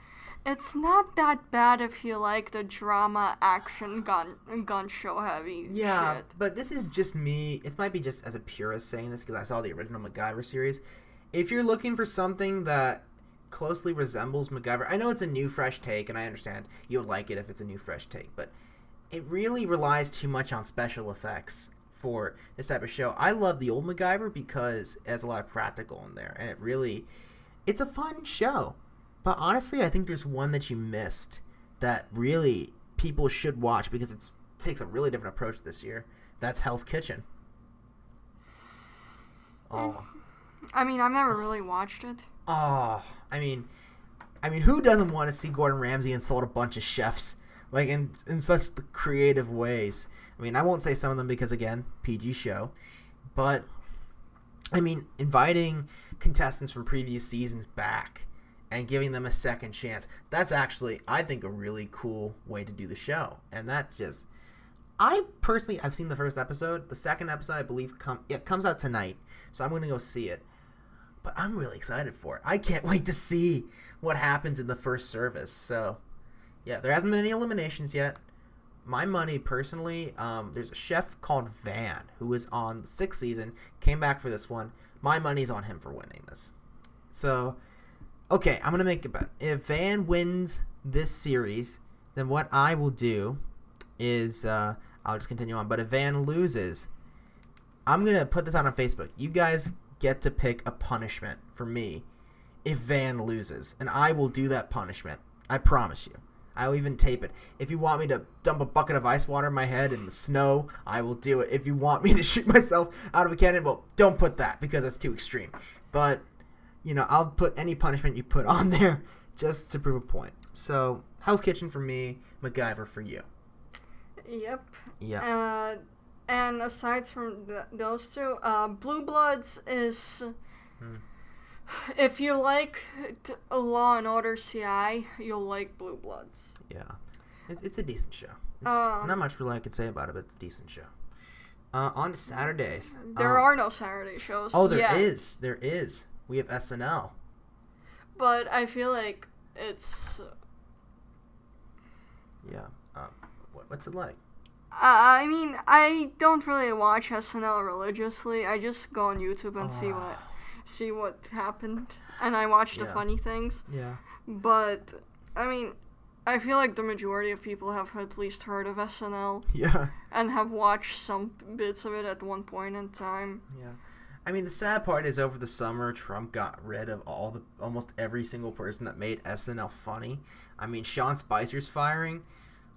it's not that bad if you like the drama, action, gun show heavy Yeah, shit. but this is just me. It might be just as a purist saying this because I saw the original MacGyver series. If you're looking for something that closely resembles MacGyver, I know it's a new, fresh take, and I understand you'll like it if it's a new, fresh take, but it really relies too much on special effects for this type of show. I love the old MacGyver because it has a lot of practical in there, and it's a fun show. But honestly, I think there's one that you missed that really people should watch because it takes a really different approach this year. That's Hell's Kitchen. Oh. I mean, I've never really watched it. Oh. I mean, who doesn't want to see Gordon Ramsay insult a bunch of chefs like in such creative ways? I mean, I won't say some of them because again, PG show, but I mean, inviting contestants from previous seasons back and giving them a second chance. That's actually, I think, a really cool way to do the show. And that's just... I've seen the first episode. The second episode, I believe, comes out tonight. So I'm going to go see it. But I'm really excited for it. I can't wait to see what happens in the first service. So, yeah, there hasn't been any eliminations yet. My money, personally, there's a chef called Van, who was on the 6th season, came back for this one. My money's on him for winning this. So... okay, I'm going to make a bet. If Van wins this series, then what I will do is, I'll just continue on. But if Van loses, I'm going to put this out on Facebook. You guys get to pick a punishment for me if Van loses. And I will do that punishment. I promise you. I'll even tape it. If you want me to dump a bucket of ice water in my head in the snow, I will do it. If you want me to shoot myself out of a cannon, well, don't put that because that's too extreme. But... you know, I'll put any punishment you put on there just to prove a point. So, Hell's Kitchen for me, MacGyver for you. Yep. Yeah. And aside from those two, Blue Bloods is... if you like Law and Order CI, you'll like Blue Bloods. Yeah. It's a decent show. Not much really I could say about it, but it's a decent show. On Saturdays. There are no Saturday shows. Oh, there is. There is. We have SNL. But I feel like it's... yeah. What's it like? I mean, I don't really watch SNL religiously. I just go on YouTube and see what happened. And I watch the funny things. Yeah. But, I mean, I feel like the majority of people have at least heard of SNL. Yeah. And have watched some bits of it at one point in time. Yeah. I mean, the sad part is over the summer, Trump got rid of almost every single person that made SNL funny. I mean, Sean Spicer's firing.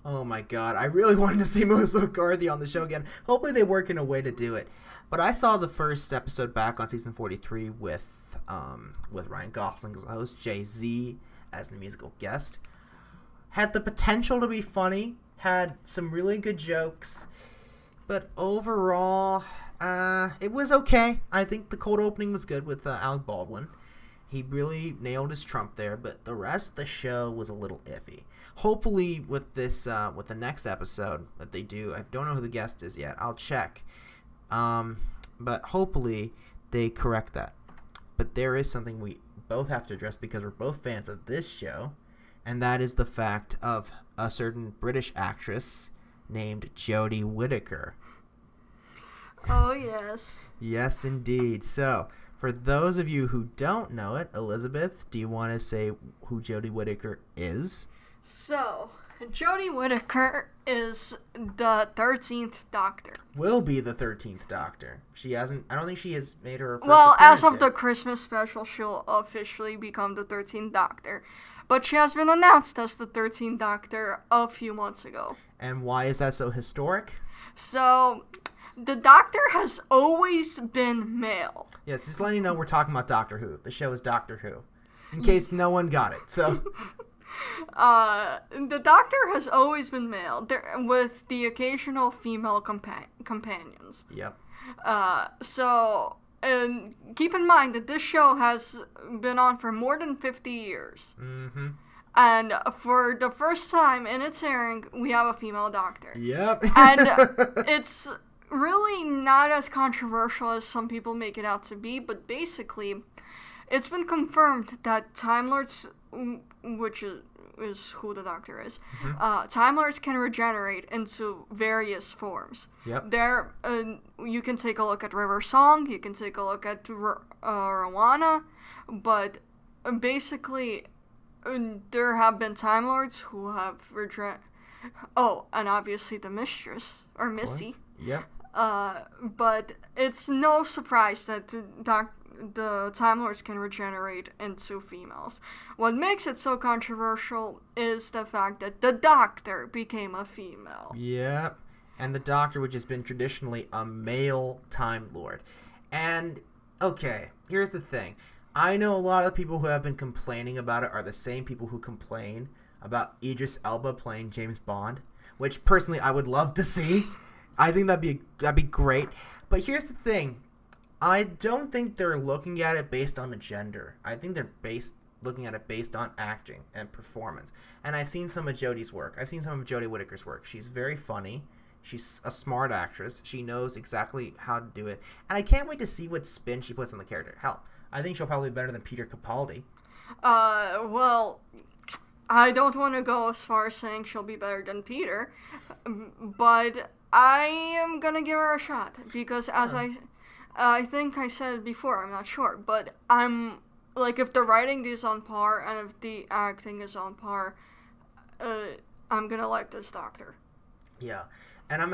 Oh my God, I really wanted to see Melissa McCarthy on the show again. Hopefully they work in a way to do it. But I saw the first episode back on season 43 with Ryan Gosling as the host, Jay-Z as the musical guest. Had the potential to be funny, had some really good jokes, but overall... it was okay. I think the cold opening was good with Alec Baldwin. He really nailed his Trump there, but the rest of the show was a little iffy. Hopefully with this, with the next episode that they do, I don't know who the guest is yet. I'll check. But hopefully they correct that. But there is something we both have to address because we're both fans of this show, and that is the fact of a certain British actress named Jodie Whittaker. Oh, yes. Yes, indeed. So, for those of you who don't know it, Elizabeth, do you want to say who Jodie Whittaker is? So, Jodie Whittaker is the 13th Doctor. Will be the 13th Doctor. She hasn't... I don't think she has made her first Well, as of appearance the yet. Christmas special, she'll officially become the 13th Doctor. But she has been announced as the 13th Doctor a few months ago. And why is that so historic? So, the Doctor has always been male. Yes, just letting you know we're talking about Doctor Who. The show is Doctor Who. In case no one got it, so... The Doctor has always been male, with the occasional female companions. Yep. So, and keep in mind that this show has been on for more than 50 years. Mm-hmm. And for the first time in its airing, we have a female Doctor. Yep. And it's really not as controversial as some people make it out to be, but basically, it's been confirmed that Time Lords, which is who the Doctor is, Time Lords can regenerate into various forms. Yep. You can take a look at River Song, you can take a look at Rowena, but basically, there have been Time Lords who have Oh, and obviously the Mistress, or Missy. Yep. But it's no surprise that the Time Lords can regenerate into females. What makes it so controversial is the fact that the Doctor became a female. Yep. And the Doctor, which has been traditionally a male Time Lord. And, okay, here's the thing. I know a lot of the people who have been complaining about it are the same people who complain about Idris Elba playing James Bond, which personally I would love to see. I think that'd be great. But here's the thing. I don't think they're looking at it based on the gender. I think they're looking at it based on acting and performance. And I've seen some of Jodie's work. I've seen some of Jodie Whittaker's work. She's very funny. She's a smart actress. She knows exactly how to do it. And I can't wait to see what spin she puts on the character. Hell, I think she'll probably be better than Peter Capaldi. Well, I don't want to go as far as saying she'll be better than Peter, but I am gonna give her a shot because I think I said it before, I'm not sure, but I'm, like, if the writing is on par and if the acting is on par, I'm gonna like this Doctor. Yeah, and I'm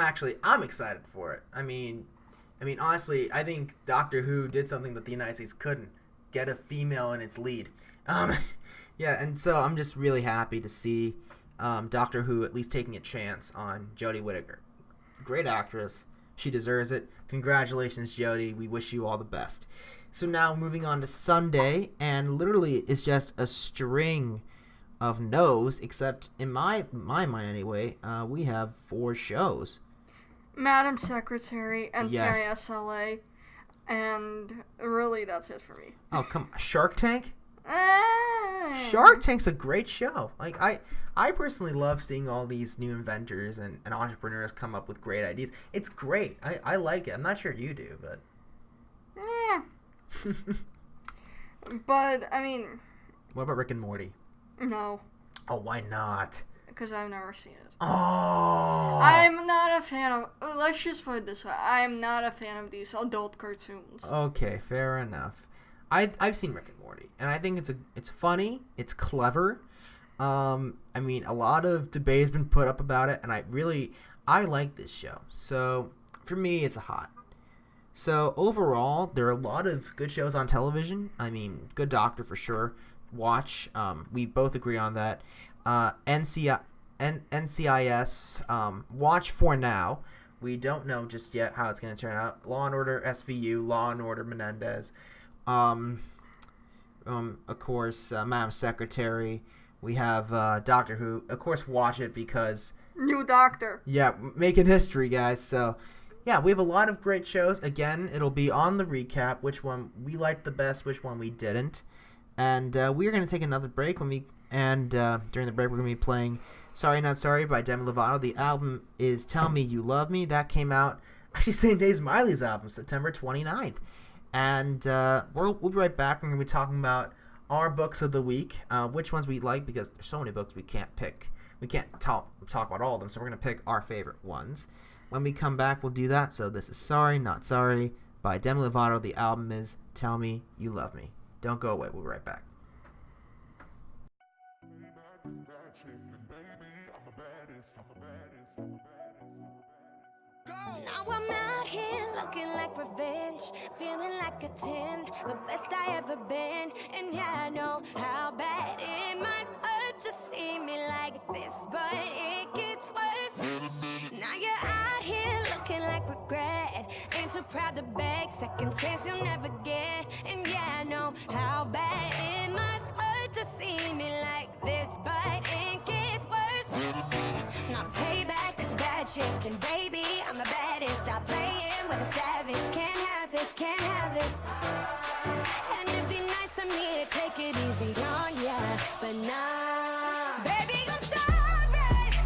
excited for it. I mean, honestly, I think Doctor Who did something that the United States couldn't, get a female in its lead. Yeah, and so I'm just really happy to see Doctor Who at least taking a chance on Jodie Whittaker. Great actress. She deserves it. Congratulations, Jodie. We wish you all the best. So now moving on to Sunday, and literally it's just a string of no's, except in my mind anyway, we have 4 shows. Madam Secretary and Yes. SLA, and really that's it for me. Oh, come on. Shark Tank? Shark Tank's a great show. Like, I personally love seeing all these new inventors and entrepreneurs come up with great ideas. It's great. I like it. I'm not sure you do, but... But, I mean... What about Rick and Morty? No. Oh, why not? Because I've never seen it. Oh! I'm not a fan of... Let's just put it this way. I'm not a fan of these adult cartoons. Okay, fair enough. I've seen Rick and Morty, and I think it's funny, it's clever. I mean, a lot of debate has been put up about it, and I like this show. So for me, it's a hot. So overall, there are a lot of good shows on television. I mean, Good Doctor for sure. Watch. We both agree on that. NCIS. Watch for now. We don't know just yet how it's going to turn out. Law and Order SVU, Law and Order Menendez. Of course, Madam Secretary. We have Doctor Who. Of course, watch it because... New Doctor. Yeah, making history, guys. So, yeah, we have a lot of great shows. Again, it'll be on the recap, which one we liked the best, which one we didn't. And we're going to take another break. During the break, we're going to be playing Sorry Not Sorry by Demi Lovato. The album is Tell Me You Love Me. That came out, actually, same day as Miley's album, September 29th. And we'll be right back. We're going to be talking about our books of the week, which ones we like, because there's so many books we can't pick. We can't talk about all of them, so we're going to pick our favorite ones. When we come back, we'll do that. So this is Sorry Not Sorry by Demi Lovato. The album is Tell Me You Love Me. Don't go away. We'll be right back. Now I'm out here looking like revenge, feeling like a 10, the best I ever been. And yeah, I know how bad it must hurt to see me like this, but it gets worse. Now you're out here proud to beg. Second chance you'll never get. And yeah, I know how bad it must hurt to see me like this, but it gets worse. Not payback is bad chick, and baby, I'm the baddest. Stop playing with a savage. Can't have this, can't have this. And it'd be nice of me to take it easy on ya, but nah. Baby, I'm sorry.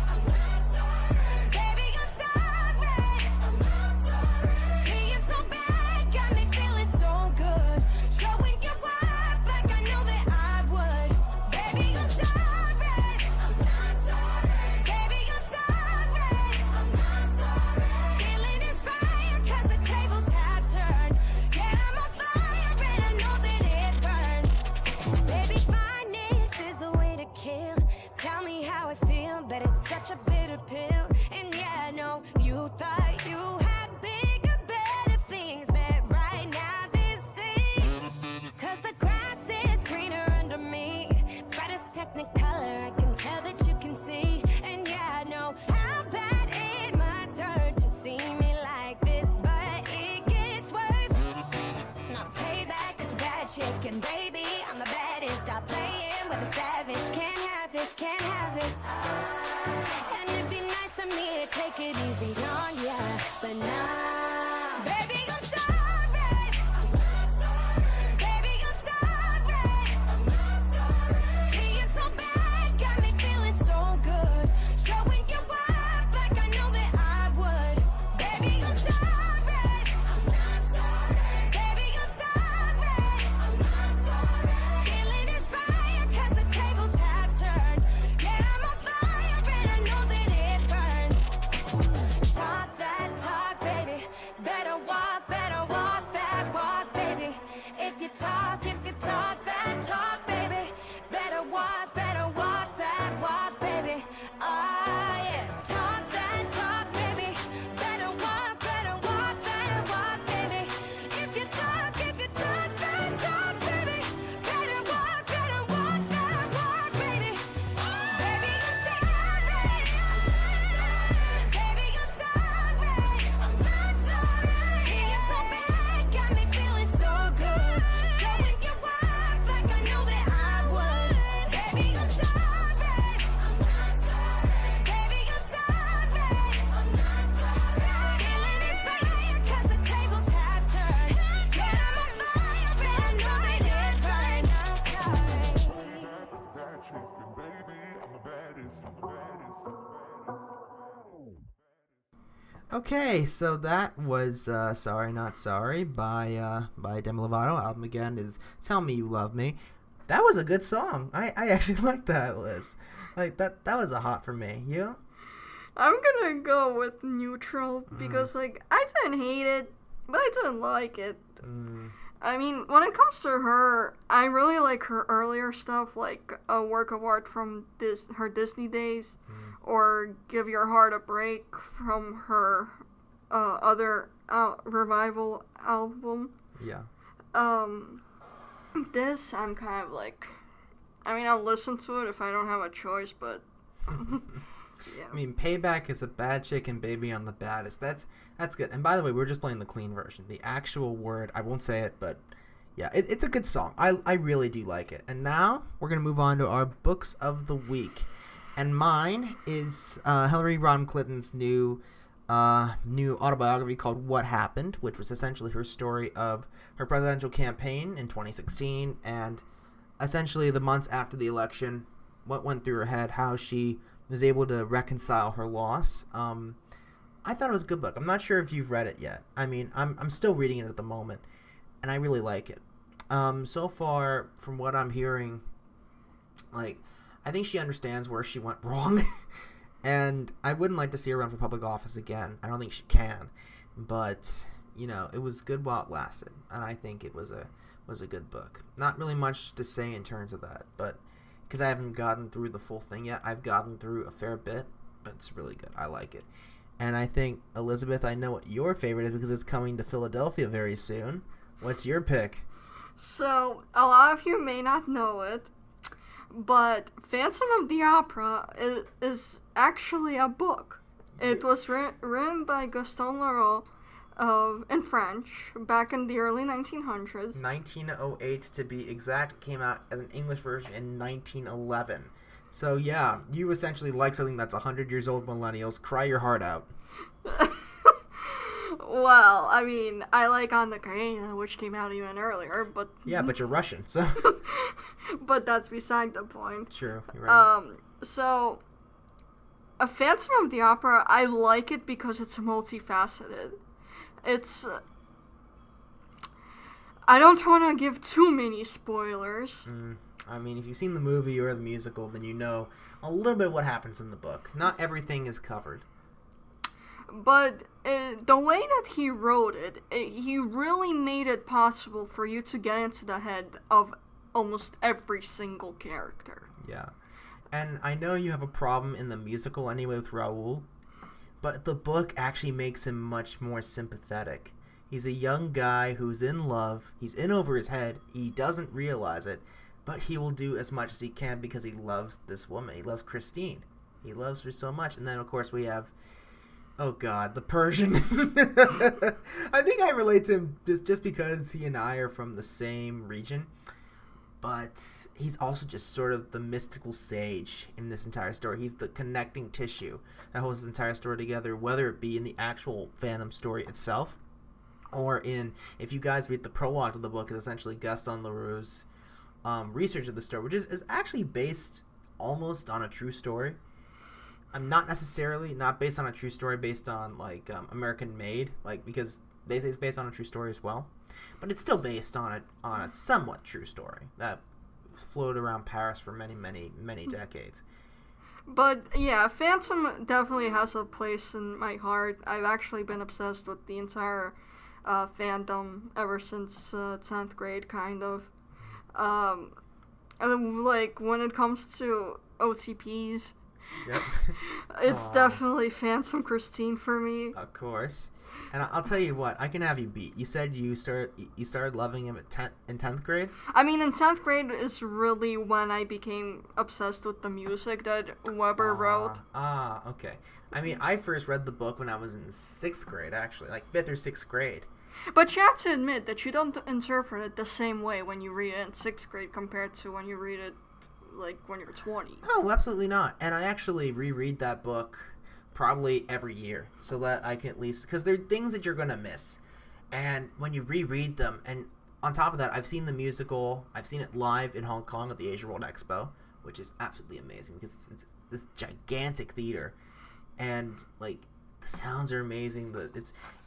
I'm not sorry. Baby, I'm sorry. I'm not sorry. Being so bad got me feeling so good. Showing you up like I know that I would. Baby, I'm sorry. I'm not sorry. Baby, I'm sorry. I'm not sorry. Feeling inspired 'cause the tables have turned. Yeah, I'm on fire and I know that it burns. Baby, fineness is the way to kill. Tell me how I feel, but it's such a bitter pill. And yeah, I know you thought you had bigger, better things, but right now this is 'cause the grass is greener under me. Brightest technicolor, I can tell that you can see. And yeah, I know how bad it must hurt to see me like this, but it gets worse. Not payback is a bad chick, and baby, I'm the baddest. Stop playing with a savage. Can't have this, can't have this. And it'd be nice of me to take it easy on ya, but nah. Baby, I'm sorry. I'm not sorry. Baby, I'm sorry. I'm not sorry. Being so bad got me feeling so good. Showing you up like I know that I would. Baby, I'm sorry. I'm not sorry. Baby, I'm sorry. I'm not sorry. Feeling inspired 'cause the tables have turned. Yeah, I'm on fire and I know that it burns. Talk that talk, baby. Better walk that walk, baby. If you talk that talk, baby. Better walk that walk, baby. Oh yeah. Talk that talk, baby. Better walk that walk, baby. If you talk that talk, baby. Better walk that walk, baby. Baby, I'm sorry. Baby, I'm sorry. I'm not sorry. Being so bad got me feeling so good. Showing you up like I know that I would. Baby, I'm sorry. I'm not sorry. Baby, I'm sorry. I'm not sorry. Feeling inspired 'cause the tables have turned. Yeah, I'm on fire and I know that it burns. Okay, so that was "Sorry Not Sorry" by Demi Lovato. Album again is "Tell Me You Love Me." That was a good song. I actually like that, Liz. Like that was a hot for me. You? I'm gonna go with neutral because, like, I didn't hate it, but I didn't like it. I mean, when it comes to her, I really like her earlier stuff, like a work of art from her Disney days, or Give Your Heart a Break from her other revival album. Yeah. This, I'm kind of like, I mean, I'll listen to it if I don't have a choice, but yeah. I mean, Payback is a bad chick and Baby I'm the baddest. That's good. And by the way, we're just playing the clean version. The actual word, I won't say it, but yeah, it's a good song. I really do like it. And now we're going to move on to our books of the week. And mine is Hillary Rodham Clinton's new autobiography called What Happened, which was essentially her story of her presidential campaign in 2016 and essentially the months after the election, what went through her head, how she was able to reconcile her loss. I thought it was a good book. I'm not sure if you've read it yet. I mean, I'm still reading it at the moment, and I really like it. So far, from what I'm hearing, like, I think she understands where she went wrong, and I wouldn't like to see her run for public office again. I don't think she can, but you know, it was good while it lasted, and I think it was a good book. Not really much to say in terms of that, but because I haven't gotten through the full thing yet, I've gotten through a fair bit, but it's really good. I like it. And I think, Elizabeth, I know what your favorite is because it's coming to Philadelphia very soon. What's your pick? So, a lot of you may not know it, but Phantom of the Opera is actually a book. It was written by Gaston Leroux, in French back in the early 1900s. 1908 to be exact. Came out as an English version in 1911. So yeah, you essentially like something that's 100 years old, millennials. Cry your heart out. Well, I mean, I like On the Karenina, which came out even earlier, but... Yeah, but you're Russian, so... But that's beside the point. True, you're right. So... A Phantom of the Opera, I like it because it's multifaceted. It's... I don't want to give too many spoilers. I mean, if you've seen the movie or the musical, then you know a little bit what happens in the book. Not everything is covered. But the way that he wrote it, he really made it possible for you to get into the head of almost every single character. Yeah. And I know you have a problem in the musical anyway with Raoul, but the book actually makes him much more sympathetic. He's a young guy who's in love. He's in over his head. He doesn't realize it, but he will do as much as he can because he loves this woman. He loves Christine. He loves her so much. And then, of course, we have... Oh God, the Persian. I think I relate to him just because he and I are from the same region. But he's also just sort of the mystical sage in this entire story. He's the connecting tissue that holds this entire story together, whether it be in the actual Phantom story itself, or in, if you guys read the prologue to the book, it's essentially Gaston Leroux's research of the story, which is actually based almost on a true story. I'm not based on a true story, based on like American Made, like because they say it's based on a true story as well, but it's still based on a somewhat true story that floated around Paris for many decades. But yeah, Phantom definitely has a place in my heart. I've actually been obsessed with the entire fandom ever since 10th grade, kind of. And like when it comes to OTPs. Yep. It's definitely Phantom Christine for me. Of course. And I'll tell you what, I can have you beat. You said you started loving him in 10th grade? I mean, in 10th grade is really when I became obsessed with the music that Weber wrote. Okay. I mean, I first read the book when I was in 6th grade, actually, like 5th or 6th grade. But you have to admit that you don't interpret it the same way when you read it in 6th grade compared to when you read it like when you're 20. Oh, absolutely not. And I actually reread that book probably every year so that I can at least, because there are things that you're gonna miss, and when you reread them, and on top of that, I've seen the musical, I've seen it live in Hong Kong at the Asia World Expo, which is absolutely amazing because it's this gigantic theater, and like the sounds are amazing.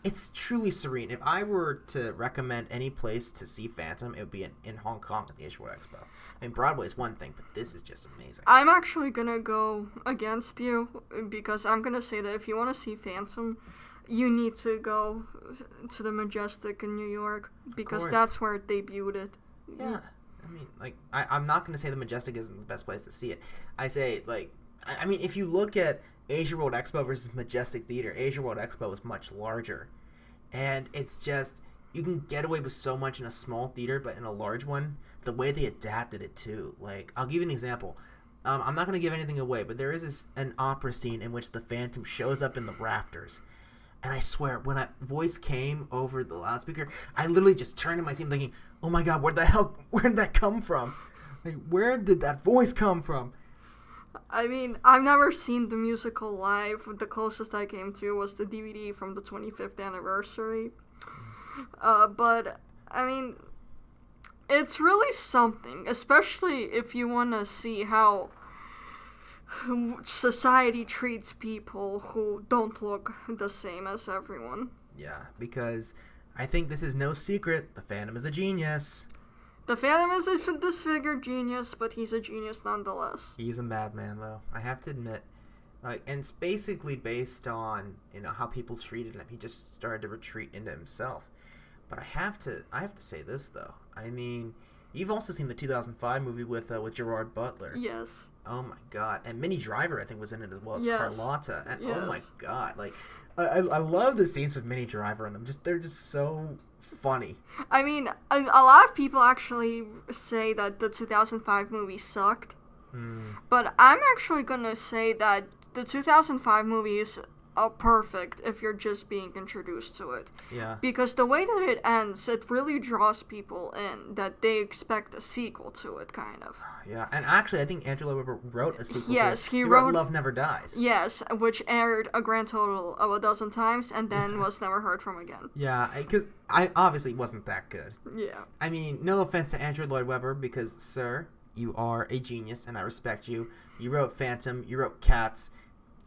It's truly serene. If I were to recommend any place to see Phantom, it would be in Hong Kong at the Asia World Expo. I mean, Broadway is one thing, but this is just amazing. I'm actually gonna go against you because I'm gonna say that if you want to see Phantom, you need to go to the Majestic in New York because that's where it debuted it. Yeah. I mean, like, I'm not gonna say the Majestic isn't the best place to see it. I say, like, I mean, if you look at Asia World Expo versus Majestic Theater, Asia World Expo is much larger. And it's just, you can get away with so much in a small theater, but in a large one, the way they adapted it too. Like, I'll give you an example. I'm not going to give anything away, but there is an opera scene in which the Phantom shows up in the rafters. And I swear, when that voice came over the loudspeaker, I literally just turned to my team thinking, oh my God, where did that come from? Like, where did that voice come from? I mean, I've never seen the musical live. The closest I came to was the DVD from the 25th anniversary. But, I mean, it's really something, especially if you want to see how society treats people who don't look the same as everyone. Yeah, because I think this is no secret. The Phantom is a genius. The Phantom is a disfigured genius, but he's a genius nonetheless. He's a madman, though. I have to admit. And it's basically based on, how people treated him. He just started to retreat into himself. But I have to say this, though. I mean, you've also seen the 2005 movie with Gerard Butler. Yes. Oh my God! And Minnie Driver, I think, was in it as well as yes. Carlotta. And yes. Oh my God! Like, I love the scenes with Minnie Driver in them. They're just so funny. I mean, a lot of people actually say that the 2005 movie sucked. But I'm actually gonna say that the 2005 movie is perfect if you're just being introduced to it. Yeah. Because the way that it ends, it really draws people in, that they expect a sequel to it, kind of. Yeah, and actually, I think Andrew Lloyd Webber wrote a sequel Yes, to it. he wrote Love Never Dies. Yes, which aired a grand total of a dozen times and then was never heard from again. Yeah, because I obviously wasn't that good. Yeah. I mean, no offense to Andrew Lloyd Webber, because, sir, you are a genius, and I respect you. You wrote Phantom, you wrote Cats.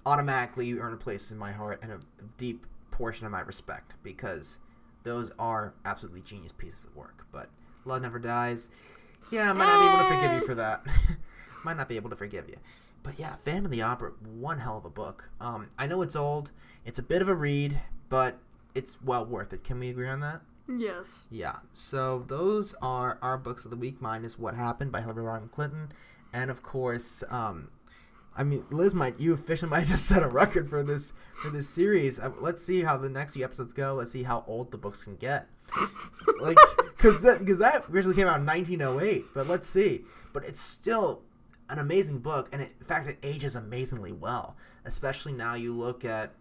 Automatically, you earn a place in my heart and a deep portion of my respect, because those are absolutely genius pieces of work. But Love Never Dies, yeah, I might not be able to forgive you for that. Might not be able to forgive you. But yeah, Phantom of the Opera, one hell of a book. I know it's old, it's a bit of a read, but it's well worth it. Can we agree on that? Yes. Yeah, so those are our books of the week. Mine is What Happened by Hillary Rodham Clinton. And of course, I memean, Liz, you officially might just set a record for this series. Let's see how the next few episodes go. Let's see how old the books can get. Like, because that originally came out in 1908. But let's see. But it's still an amazing book, and in fact, it ages amazingly well. Especially now you look at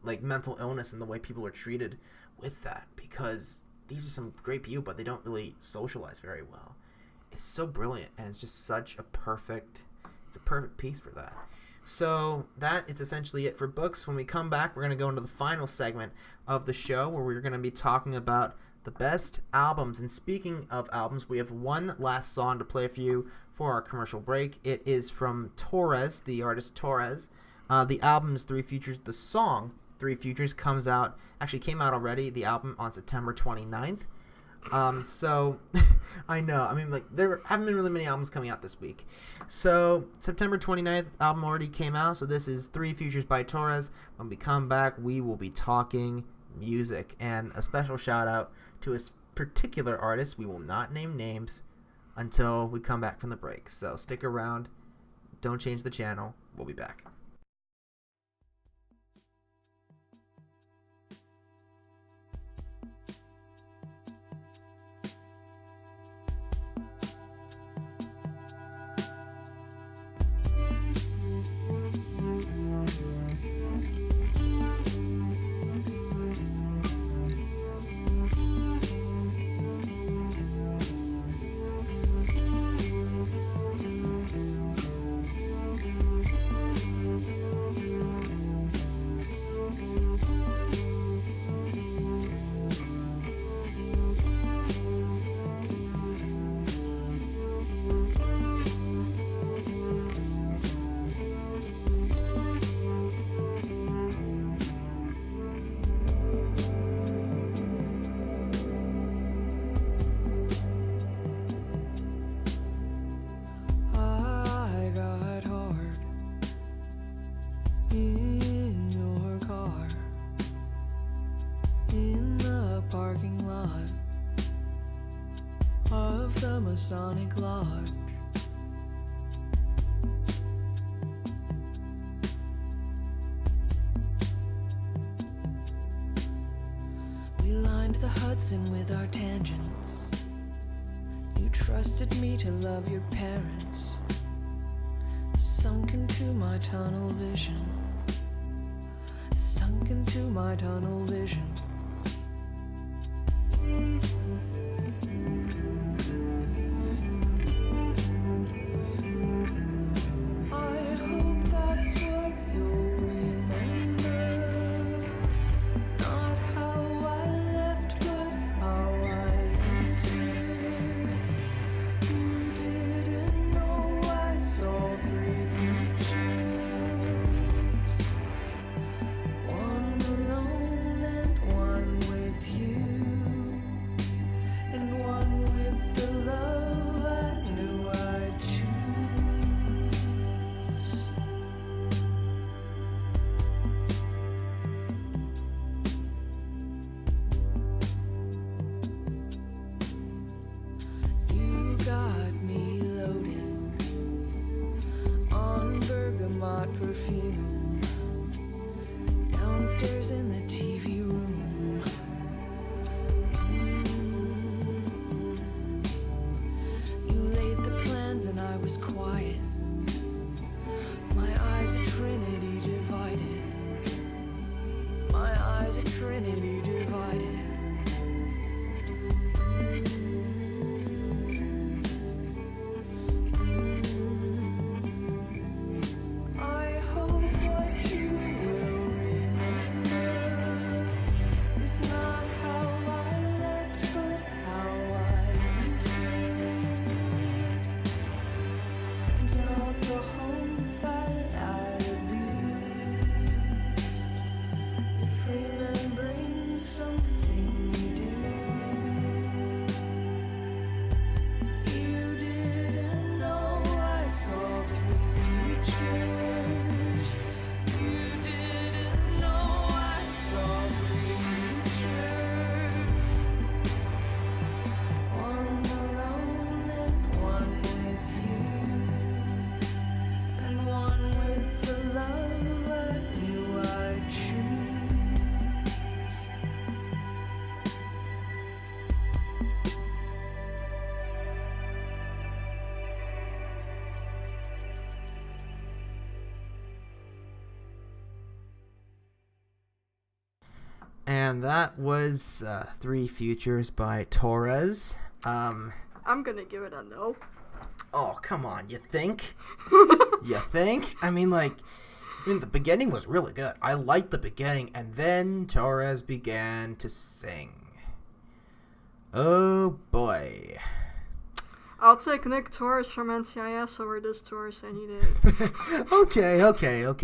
like mental illness and the way people are treated with that, because these are some great people, but they don't really socialize very well. It's so brilliant, and it's just such a perfect piece for that. So that is essentially it for books. When we come back, we're going to go into the final segment of the show, where we're going to be talking about the best albums. And speaking of albums, we have one last song to play for you for our commercial break. It is from Torres, the artist Torres. The album is Three Futures. The song Three Futures came out already, the album, on September 29th. So I know, I mean, like, there haven't been really many albums coming out this week. So September 29th, album already came out. So this is Three Futures by Torres. When we come back, we will be talking music, and a special shout out to a particular artist. We will not name names until we come back from the break. So stick around. Don't change the channel. We'll be back. Masonic Lodge. We lined the Hudson with our tangents. You trusted me to love your parents. Sunk into my tunnel vision. Sunk into my tunnel vision. Perfume downstairs in the TV room. You laid the plans and I was quiet. My eyes a trinity divided. Trinity divided. I hope what you will remember is not how I left, but how I entered, and not the hope that I abused. If remembering something you do, you didn't know I saw three futures. You didn't know I saw three futures. One alone and one with you, and one with the love I knew I'd choose. And that was Three Futures by Torres. I'm gonna give it a no. Oh, come on. You think? You think? I mean, the beginning was really good. I liked the beginning, and then Torres began to sing. Oh, boy. I'll take Nick Torres from NCIS over this Torres any day. Okay,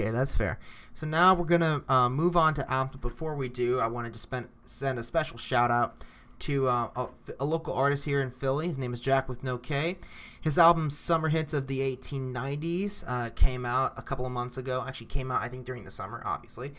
that's fair. So now we're going to move on to albums. Before we do, I wanted to send a special shout-out to a local artist here in Philly. His name is Jack with No K. His album Summer Hits of the 1890s came out a couple of months ago. Actually came out, I think, during the summer, obviously.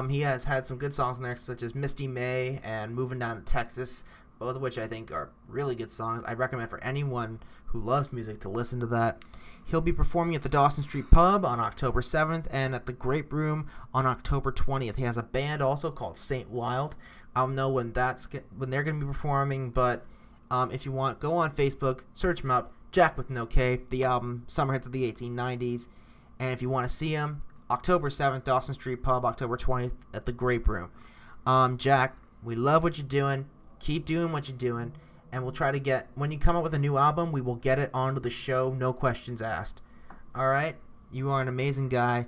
He has had some good songs in there, such as Misty May and Moving Down to Texas, both of which I think are really good songs. I recommend for anyone who loves music to listen to that. He'll be performing at the Dawson Street Pub on October 7th and at the Grape Room on October 20th. He has a band also called Saint Wild. I'll know when they're going to be performing, but if you want, go on Facebook, search him up, Jack with No K, the album Summer Hits of the 1890s. And if you want to see him, October 7th, Dawson Street Pub, October 20th at the Grape Room. Jack, we love what you're doing. Keep doing what you're doing. And we'll try to get, when you come up with a new album, we will get it onto the show, no questions asked. All right? You are an amazing guy,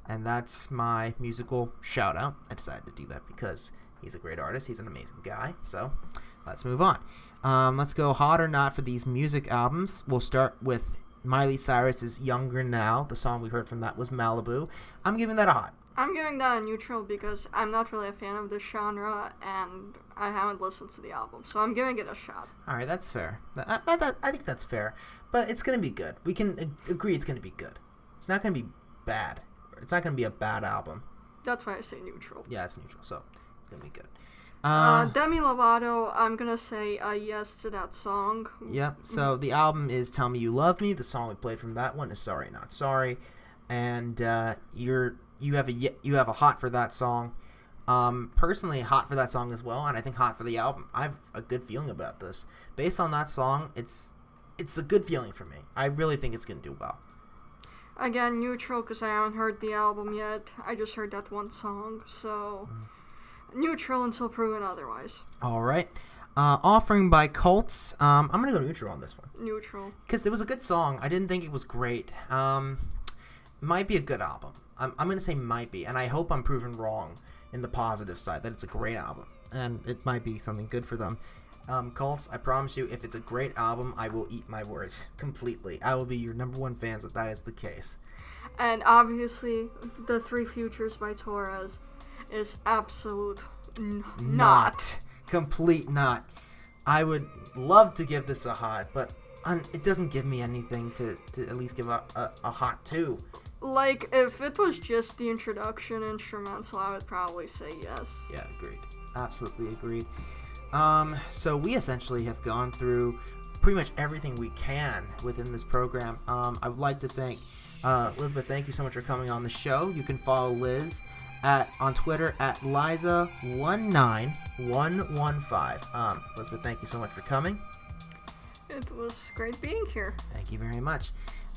and that's my musical shout-out. I decided to do that because he's a great artist. He's an amazing guy. So let's move on. Let's go hot or not for these music albums. We'll start with Miley Cyrus's Younger Now. The song we heard from that was Malibu. I'm giving that a hot. I'm giving that a neutral because I'm not really a fan of this genre and I haven't listened to the album, so I'm giving it a shot. All right, that's fair. I think that's fair, but it's going to be good. We can agree it's going to be good. It's not going to be bad. It's not going to be a bad album. That's why I say neutral. Yeah, it's neutral, so it's going to be good. Demi Lovato, I'm going to say a yes to that song. Yep, so the album is Tell Me You Love Me. The song we played from that one is Sorry Not Sorry, and you have a hot for that song. Personally, hot for that song as well, and I think hot for the album. I have a good feeling about this. Based on that song, it's a good feeling for me. I really think it's going to do well. Again, neutral because I haven't heard the album yet. I just heard that one song, so neutral until proven otherwise. All right. Offering by Cults. I'm going to go neutral on this one. Neutral. Because it was a good song. I didn't think it was great. Might be a good album. I'm going to say might be, and I hope I'm proven wrong in the positive side, that it's a great album, and it might be something good for them. Cults, I promise you, if it's a great album, I will eat my words completely. I will be your number one fans if that is the case. And obviously, the Three Futures by Torres is absolute not. Complete not. I would love to give this a hot, but it doesn't give me anything to at least give a hot 2. Like, if it was just the introduction instrumental, I would probably say yes. Yeah, agreed. Absolutely agreed. So we essentially have gone through pretty much everything we can within this program. I would like to thank Elizabeth. Thank you so much for coming on the show. You can follow Liz on Twitter at Liza19115. Elizabeth, thank you so much for coming. It was great being here. Thank you very much.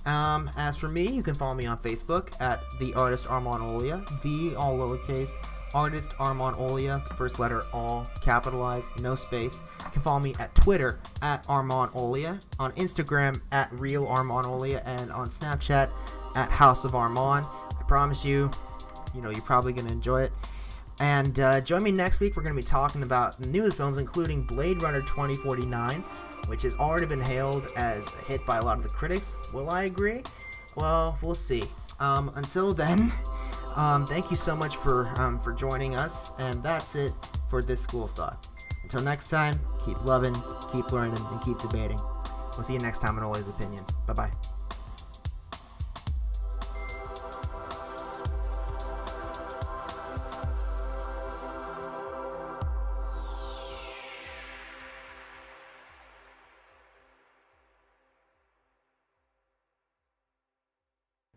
As for me, you can follow me on Facebook at the artist Armand Owlia, the all lowercase Artist Armand Owlia, the first letter all capitalized, no space. You can follow me at Twitter at Armand Owlia, on Instagram at Real Armand Owlia, and on Snapchat at House of Armand. I promise you, you're probably going to enjoy it. And join me next week. We're going to be talking about the newest films, including Blade Runner 2049, which has already been hailed as a hit by a lot of the critics. Will I agree? Well, we'll see. Until then, thank you so much for joining us, and that's it for this School of Thought. Until next time, keep loving, keep learning, and keep debating. We'll see you next time on Oli's Opinions. Bye-bye.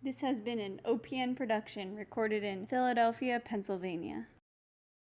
This has been an OPN production recorded in Philadelphia, Pennsylvania.